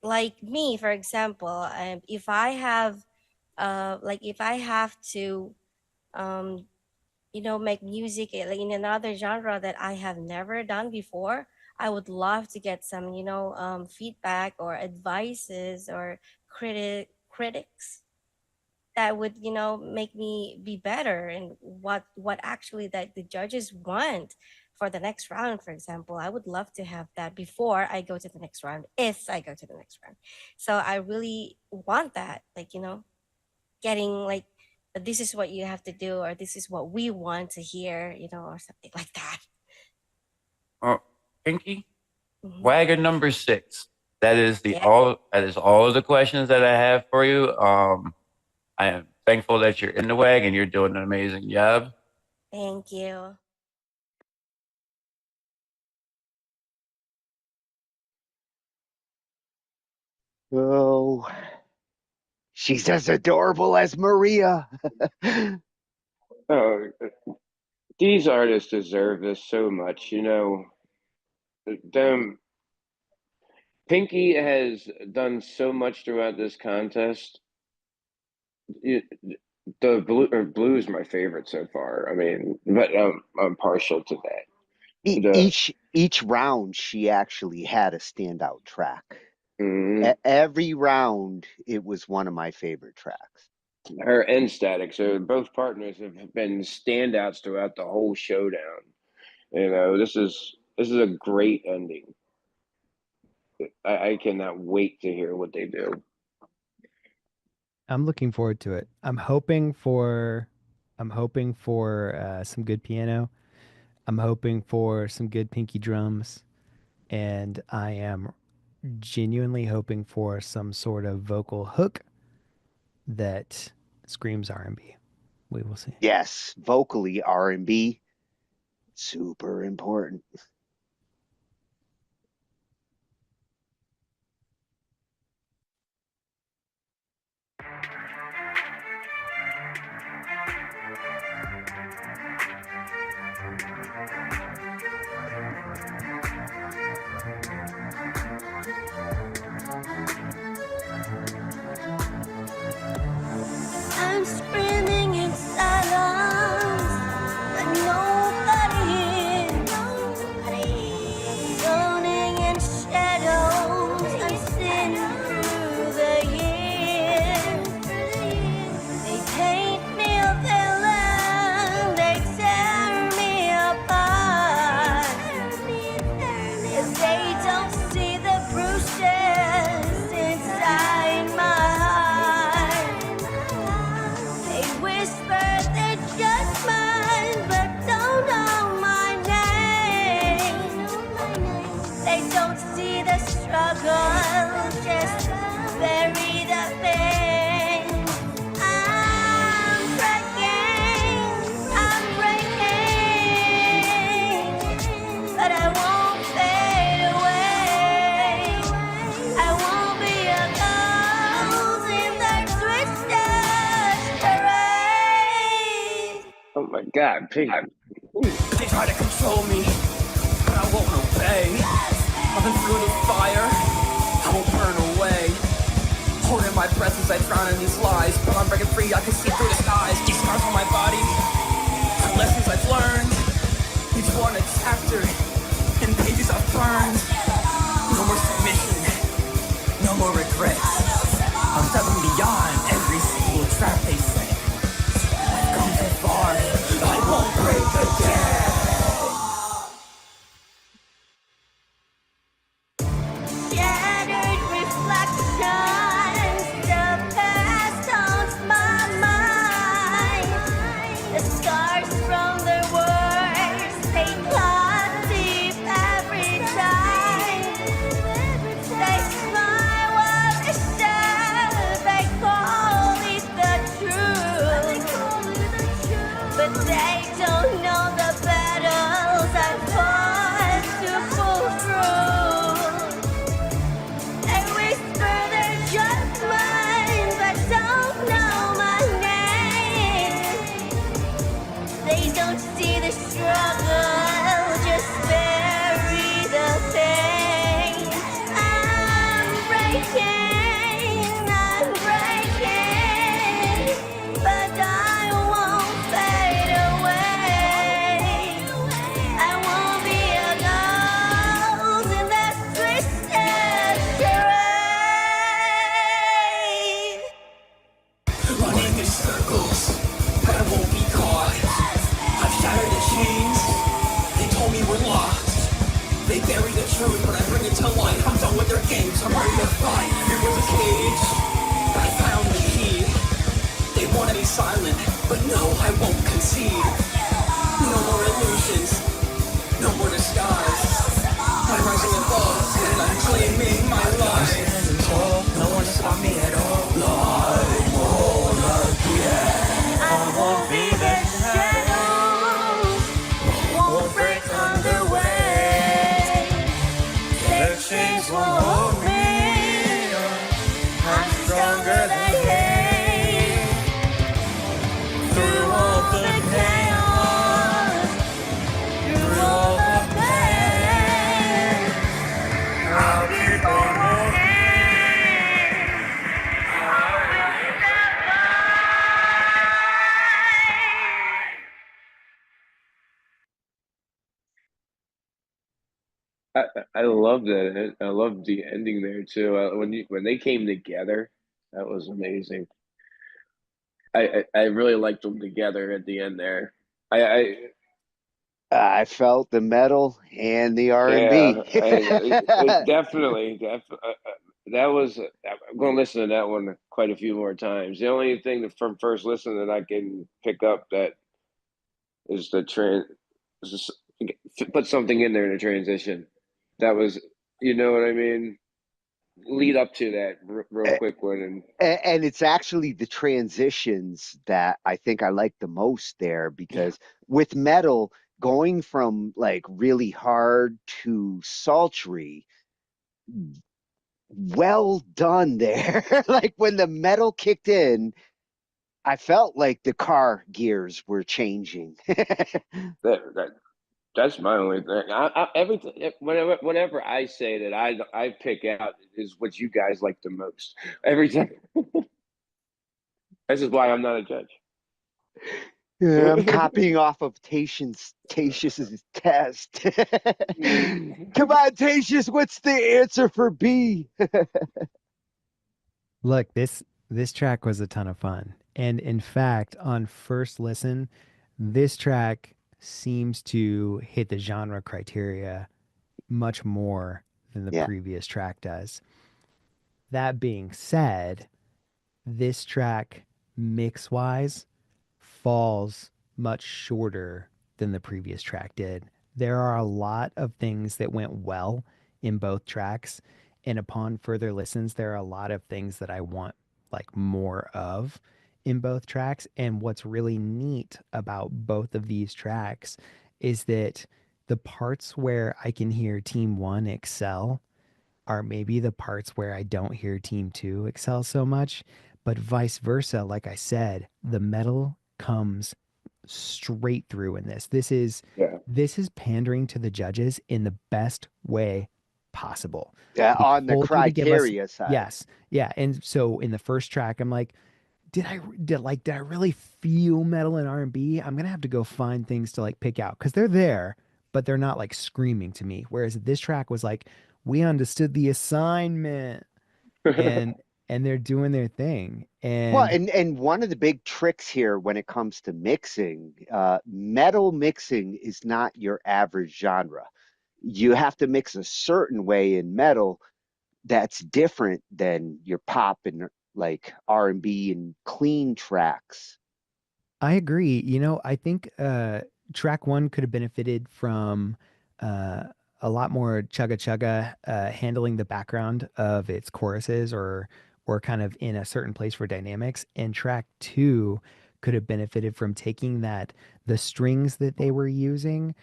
like me, for example, if I have to make music like in another genre that I have never done before, I would love to get some feedback or advices or critics that would make me be better, and what actually that the judges want for the next round. For example, I would love to have that before I go to the next round, if I go to the next round. So I really want that, getting like, this is what you have to do, or this is what we want to hear, or something like that. Oh, Pinky, Wagon number 6. That is That is all of the questions that I have for you. I am thankful that you're in the WAG and you're doing an amazing job. Thank you. Oh, she's as adorable as Maria. Oh, these artists deserve this so much. Them. Pinky has done so much throughout this contest. The blue is my favorite so far. I mean, but I'm partial to that. Each round, she actually had a standout track. Every round, it was one of my favorite tracks. Her and Static, so both partners have been standouts throughout the whole showdown. This is a great ending. I cannot wait to hear what they do. I'm looking forward to it. I'm hoping for some good piano. I'm hoping for some good Pinky drums, and I am genuinely hoping for some sort of vocal hook that screams R&B. We will see. Yes, vocally R&B, super important. God, pig. They try to control me, but I won't obey. I've been through the fire, I won't burn away. Holding my breath as I drown in these lies, but I'm breaking free, I can see through the skies. These scars on my body, the lessons I've learned. Each one a chapter, and pages I've burned. No more submission, no more regrets. I'm stepping beyond every single trap they set. I've come too far, I won't break again. Shattered reflections, the past haunts my mind. The scars from the words, they cut deep every time. They smile while they stare, they call it the truth. But they don't know the battles I fought to pull through. They whisper their judgment, but don't know my name. They don't see the struggle, just bury the pain. I'm breaking, but I won't fade away. I won't be a ghost in that twisted charade. Running in circles, but I won't be caught. I've shattered the chains, they told me we're lost. They bury the truth, but I bring it to light. I'm done with their games, I'm ready to fight. It was a cage, I found the key. They wanted me silent, but no, I won't concede. No more illusions, no more disguise. I'm rising above, and I'm claiming my life. No one to stop me at all. Life won't again. I won't be the shadows, won't break under weight. Their chains won't hold me. I'm stronger than hate. Through all the chaos, through all the pain, I'll keep on walking. I love that. I love the ending there too. When they came together, that was amazing. I really liked them together at the end there. I I felt the metal and the Yeah, R&B. definitely. That was. I'm going to listen to that one quite a few more times. The only thing that from first listen that I can pick up that is the is just- put something in there in a transition. That was, you know what I mean? Lead up to that real quick one, and And it's actually the transitions that I think I like the most there because with metal going from like really hard to sultry, well done there. Like when the metal kicked in, I felt like the car gears were changing. that that's my only thing. Everything, whatever I say that I pick out is what you guys like the most. Every time. This is why I'm not a judge. Yeah, I'm copying off of Tatius's test. Come on, Tatius, what's the answer for B? Look, this track was a ton of fun. And in fact, on first listen, this track seems to hit the genre criteria much more than the Yeah. previous track does. That being said, this track mix wise falls much shorter than the previous track did. There are a lot of things that went well in both tracks, and upon further listens, there are a lot of things that I want like more of in both tracks. And what's really neat about both of these tracks is that the parts where I can hear Team 1 excel are maybe the parts where I don't hear Team 2 excel so much, but vice versa. Like I said, the metal comes straight through in this. This is Yeah. this is pandering to the judges in the best way possible. Yeah, We on the told you to give us criteria side. yes. Yeah. And so in the first track, I'm like, did I really feel metal and R&B? I'm gonna have to go find things to like pick out because they're there, but they're not like screaming to me. Whereas this track was like, we understood the assignment and they're doing their thing. Well, And and one of the big tricks here when it comes to mixing, metal mixing is not your average genre. You have to mix a certain way in metal that's different than your pop and like R&B and clean tracks. I agree. I think track one could have benefited from uh, a lot more chugga chugga handling the background of its choruses or kind of in a certain place for dynamics. And track two could have benefited from taking the strings that they were using,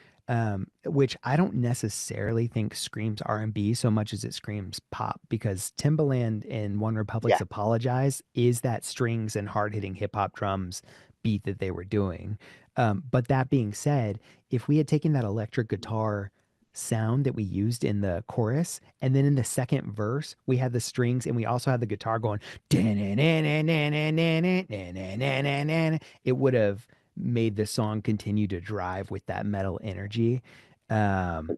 which I don't necessarily think screams R&B so much as it screams pop because Timbaland in One Republic's Yeah. Apologize is that strings and hard hitting hip hop drums beat that they were doing. But that being said, if we had taken that electric guitar sound that we used in the chorus, and then in the second verse, we had the strings and we also had the guitar going, it would have made the song continue to drive with that metal energy. Um,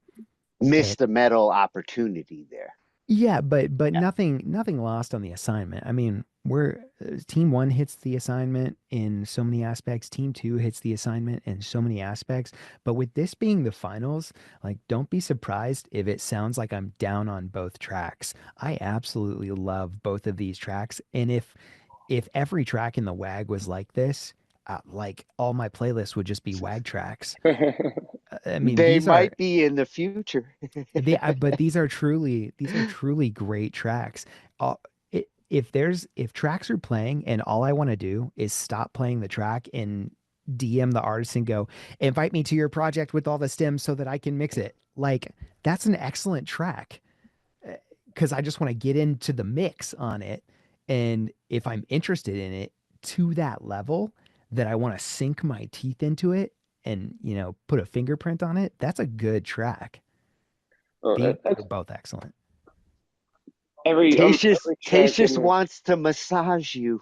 and Missed a metal opportunity there. yeah, but nothing lost on the assignment. I mean, we're team one hits the assignment in so many aspects. Team two hits the assignment in so many aspects. But with this being the finals, like, don't be surprised if it sounds like I'm down on both tracks. I absolutely love both of these tracks, and if every track in the WAG was like this, like all my playlists would just be WAG tracks. I mean, They these are might be in the future. but these are truly great tracks. Uh, if tracks are playing and all I want to do is stop playing the track and DM the artist and go, invite me to your project with all the stems so that I can mix it. Like that's an excellent track because I just want to get into the mix on it. And if I'm interested in it to that level that I want to sink my teeth into it and, put a fingerprint on it, that's a good track. Well, They're that's both excellent. Tatius every track Tatius in wants to massage you.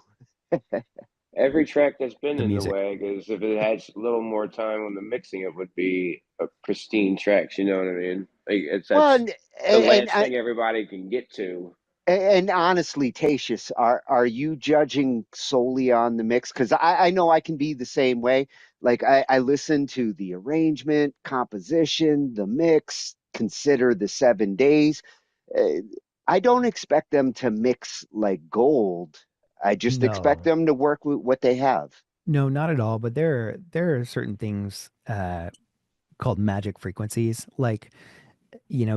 every track that's been The in the music. WAG is if it had a little more time on the mixing, it would be a pristine tracks. You know what I mean? Like Well, that's the last thing everybody can get to. and honestly, Tatius, are you judging solely on the mix? Because I know I can be the same way. Like I listen to the arrangement, composition, the mix, consider the 7 days. Uh, I don't expect them to mix like gold. I just expect No, them to work with what they have. no, not at all. But there are certain things called magic frequencies. Like,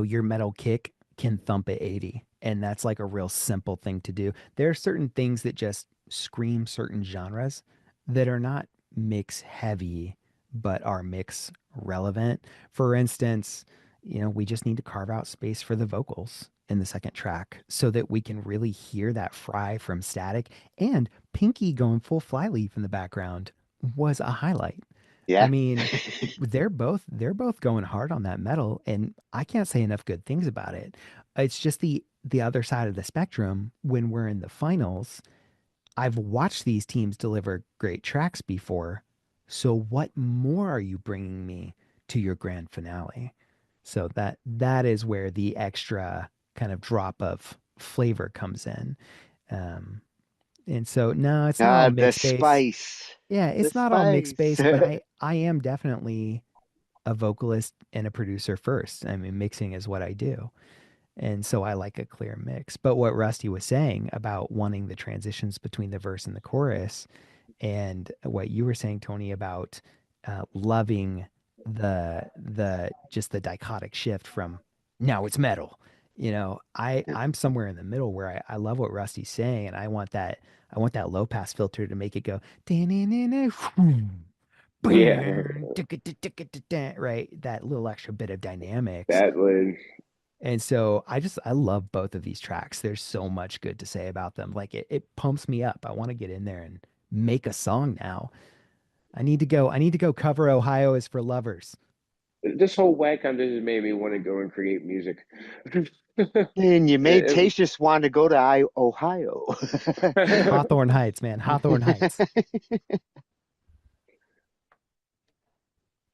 your metal kick can thump at 80, and that's like a real simple thing to do. There are certain things that just scream certain genres that are not mix heavy, but are mix relevant. For instance, we just need to carve out space for the vocals in the second track so that we can really hear that fry from Static, and Pinky going full flyleaf in the background was a highlight. I Yeah. mean, they're both going hard on that metal, and I can't say enough good things about it. It's just the other side of the spectrum when we're in the finals. I've watched these teams deliver great tracks before, so what more are you bringing me to your grand finale? So that is where the extra kind of drop of flavor comes in. Um, and so no, it's not all The mixed base. spice. Yeah, The it's not all mixed spice. base, but I am definitely a vocalist and a producer first. I mean, mixing is what I do. And so I like a clear mix. But what Rusty was saying about wanting the transitions between the verse and the chorus, and what you were saying, Tony, about loving the just the dichotic shift from now it's metal. I'm somewhere in the middle where I love what Rusty's saying, and I want that low pass filter to make it go Yeah, right, that little extra bit of dynamics. that would. And so I love both of these tracks. There's so much good to say about them. Like it pumps me up. I want to get in there and make a song now. I need to go cover Ohio is for lovers. This whole wag competition made me want to go and create music. And you made It- Tatius want to go to Ohio. Hawthorne Heights, man. Hawthorne Heights.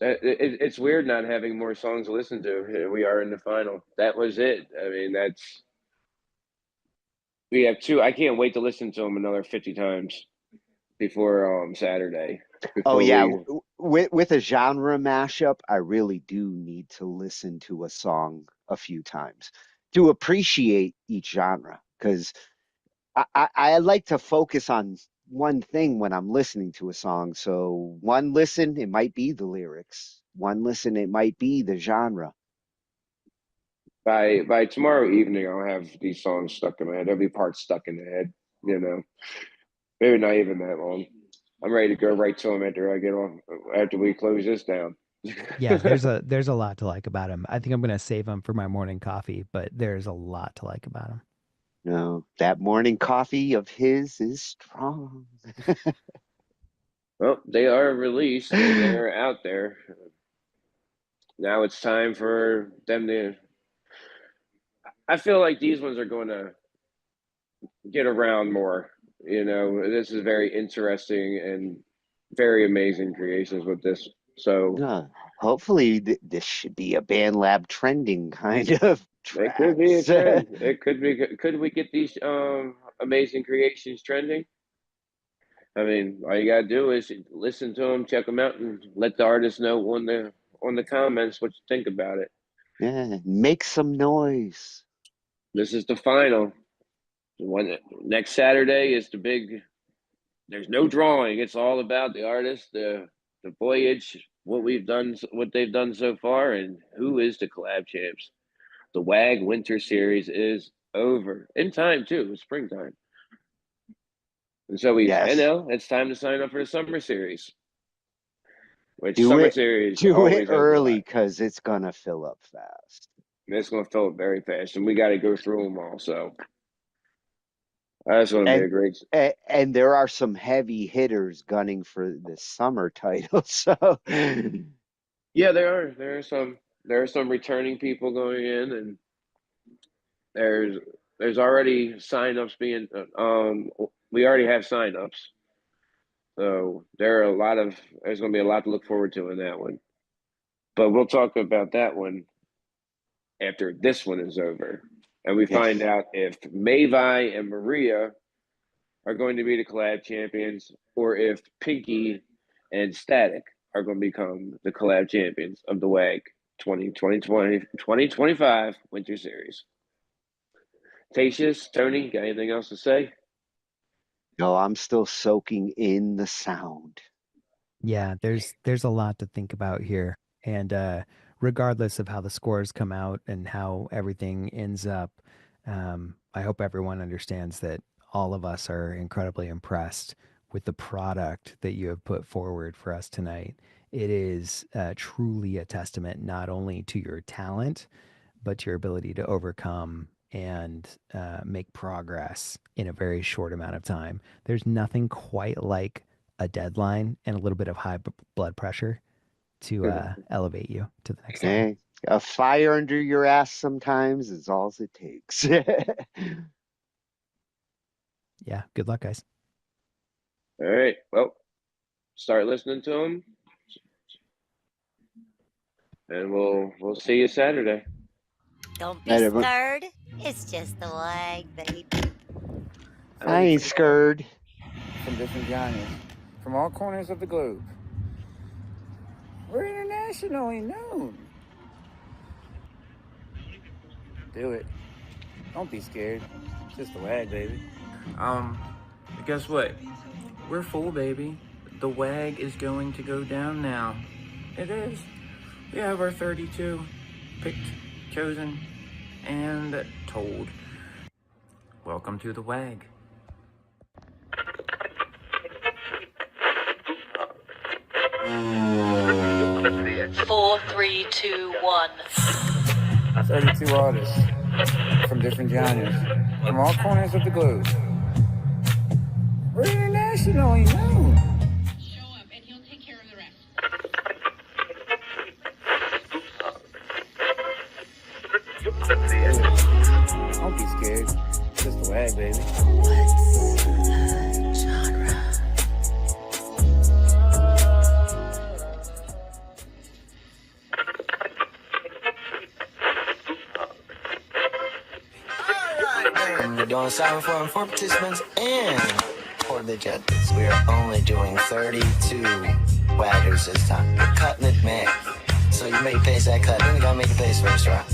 It's weird not having more songs to listen to. Here we are in the final. That was it. I mean, we have two. I can't wait to listen to them another 50 times before Saturday. Oh Before yeah, we, with a genre mashup, I really do need to listen to a song a few times to appreciate each genre because I like to focus on one thing when I'm listening to a song. So one listen, it might be the lyrics. One listen, it might be the genre. by tomorrow evening, I'll have these songs stuck in my head. There'll be parts stuck in the head. Maybe not even that long. I'm ready to go right to them after we close this down. Yeah, there's a lot to like about him. I think I'm gonna save him for my morning coffee, but there's a lot to like about him. No, that morning coffee of his is strong. Well, they are released and they're out there. Now it's time for them to. I feel like these ones are going to get around more. This is very interesting and very amazing creations with this. So Hopefully this should be a band lab trending kind of it could be a tracks. trend. It could be. Could we get these amazing creations trending? I mean, all you gotta do is listen to them, check them out, and let the artist know on the comments what you think about it. Yeah, make some noise. This is the final. Next Saturday is the big. There's no drawing. It's all about the artist, the voyage, what they've done so far, and who is the collab champs. The WAG Winter Series is over in time too. It's springtime, and so it's time to sign up for the Summer Series. Do it early because it's gonna fill up fast. It's gonna fill up very fast, and we got to go through them all. So that's gonna be a great. And there are some heavy hitters gunning for the summer title. So yeah, there are some returning people going in, and there's already signups being. We already have signups. So there's going to be a lot to look forward to in that one. But we'll talk about that one after this one is over. And we find out if Mavi and Maria are going to be the collab champions or if Pinky and Static are going to become the collab champions of the WAG 2025 Winter Series. Tatius, Tony, got anything else to say? No, I'm still soaking in the sound. Yeah, there's a lot to think about here. And regardless of how the scores come out and how everything ends up, I hope everyone understands that all of us are incredibly impressed with the product that you have put forward for us tonight. It is truly a testament not only to your talent, but to your ability to overcome and make progress in a very short amount of time. There's nothing quite like a deadline and a little bit of high blood pressure to elevate you to the next level. A fire under your ass sometimes is all it takes. Yeah, good luck, guys. All right, well, start listening to them, and we'll see you Saturday. Don't be scared. It's just the WAG, baby. I ain't scared. From different genres, from all corners of the globe. We're internationally known. Do it. Don't be scared. It's just the WAG, baby. Guess what? We're full, baby. The WAG is going to go down now. It is. We have our 32 picked, chosen, and told. Welcome to the WAG. Four, three, two, one. 32 artists from different genres, from all corners of the globe. We're internationally known. Show up and he'll take care going styrofoam for participants and for the judges. We are only doing 32 waggers this time. We're cutting it mad. So you make pace that cut, then you gotta make a pace first, right?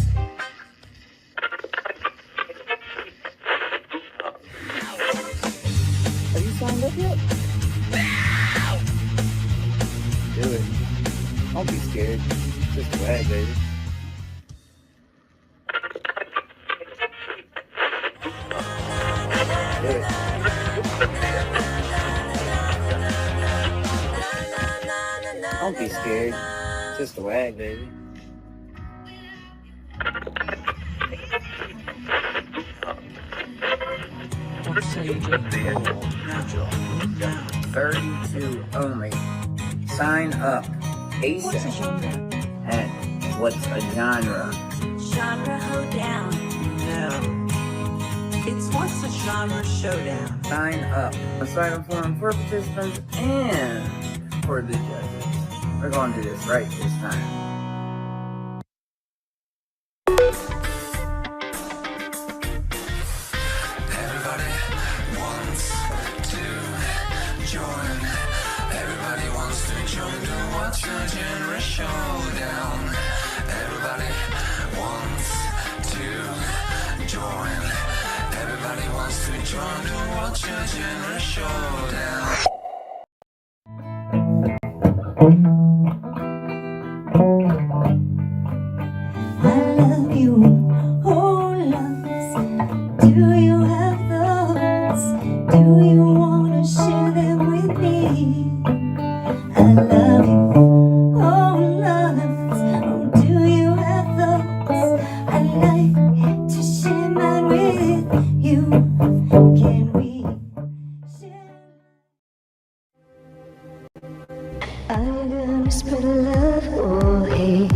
Have you signed up yet? Do it. Don't be scared. Just a wag, baby. Do it. Don't be scared. Just a wag, baby. What say you just did? Now, 32 only. Sign up ASAP. And what's a genre? Genre hoedown. No. It's what's a genre showdown. Sign up. A sign up form for participants and for the judges. We're going to do this right this time. Everybody wants to join. Everybody wants to join the What's Your Genre Showdown. Everybody wants to join. Everybody wants to join the What's Your Genre Showdown. I love you, oh loves. Do you have those? Do you wanna share them with me? I love you, oh loves. Oh, do you have those? I'd like to share mine with you. Can we share? I'm gonna spread love or hate.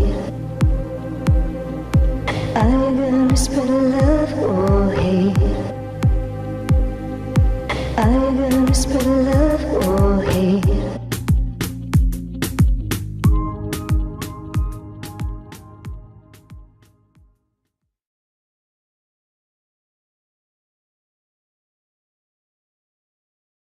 I'm gonna spread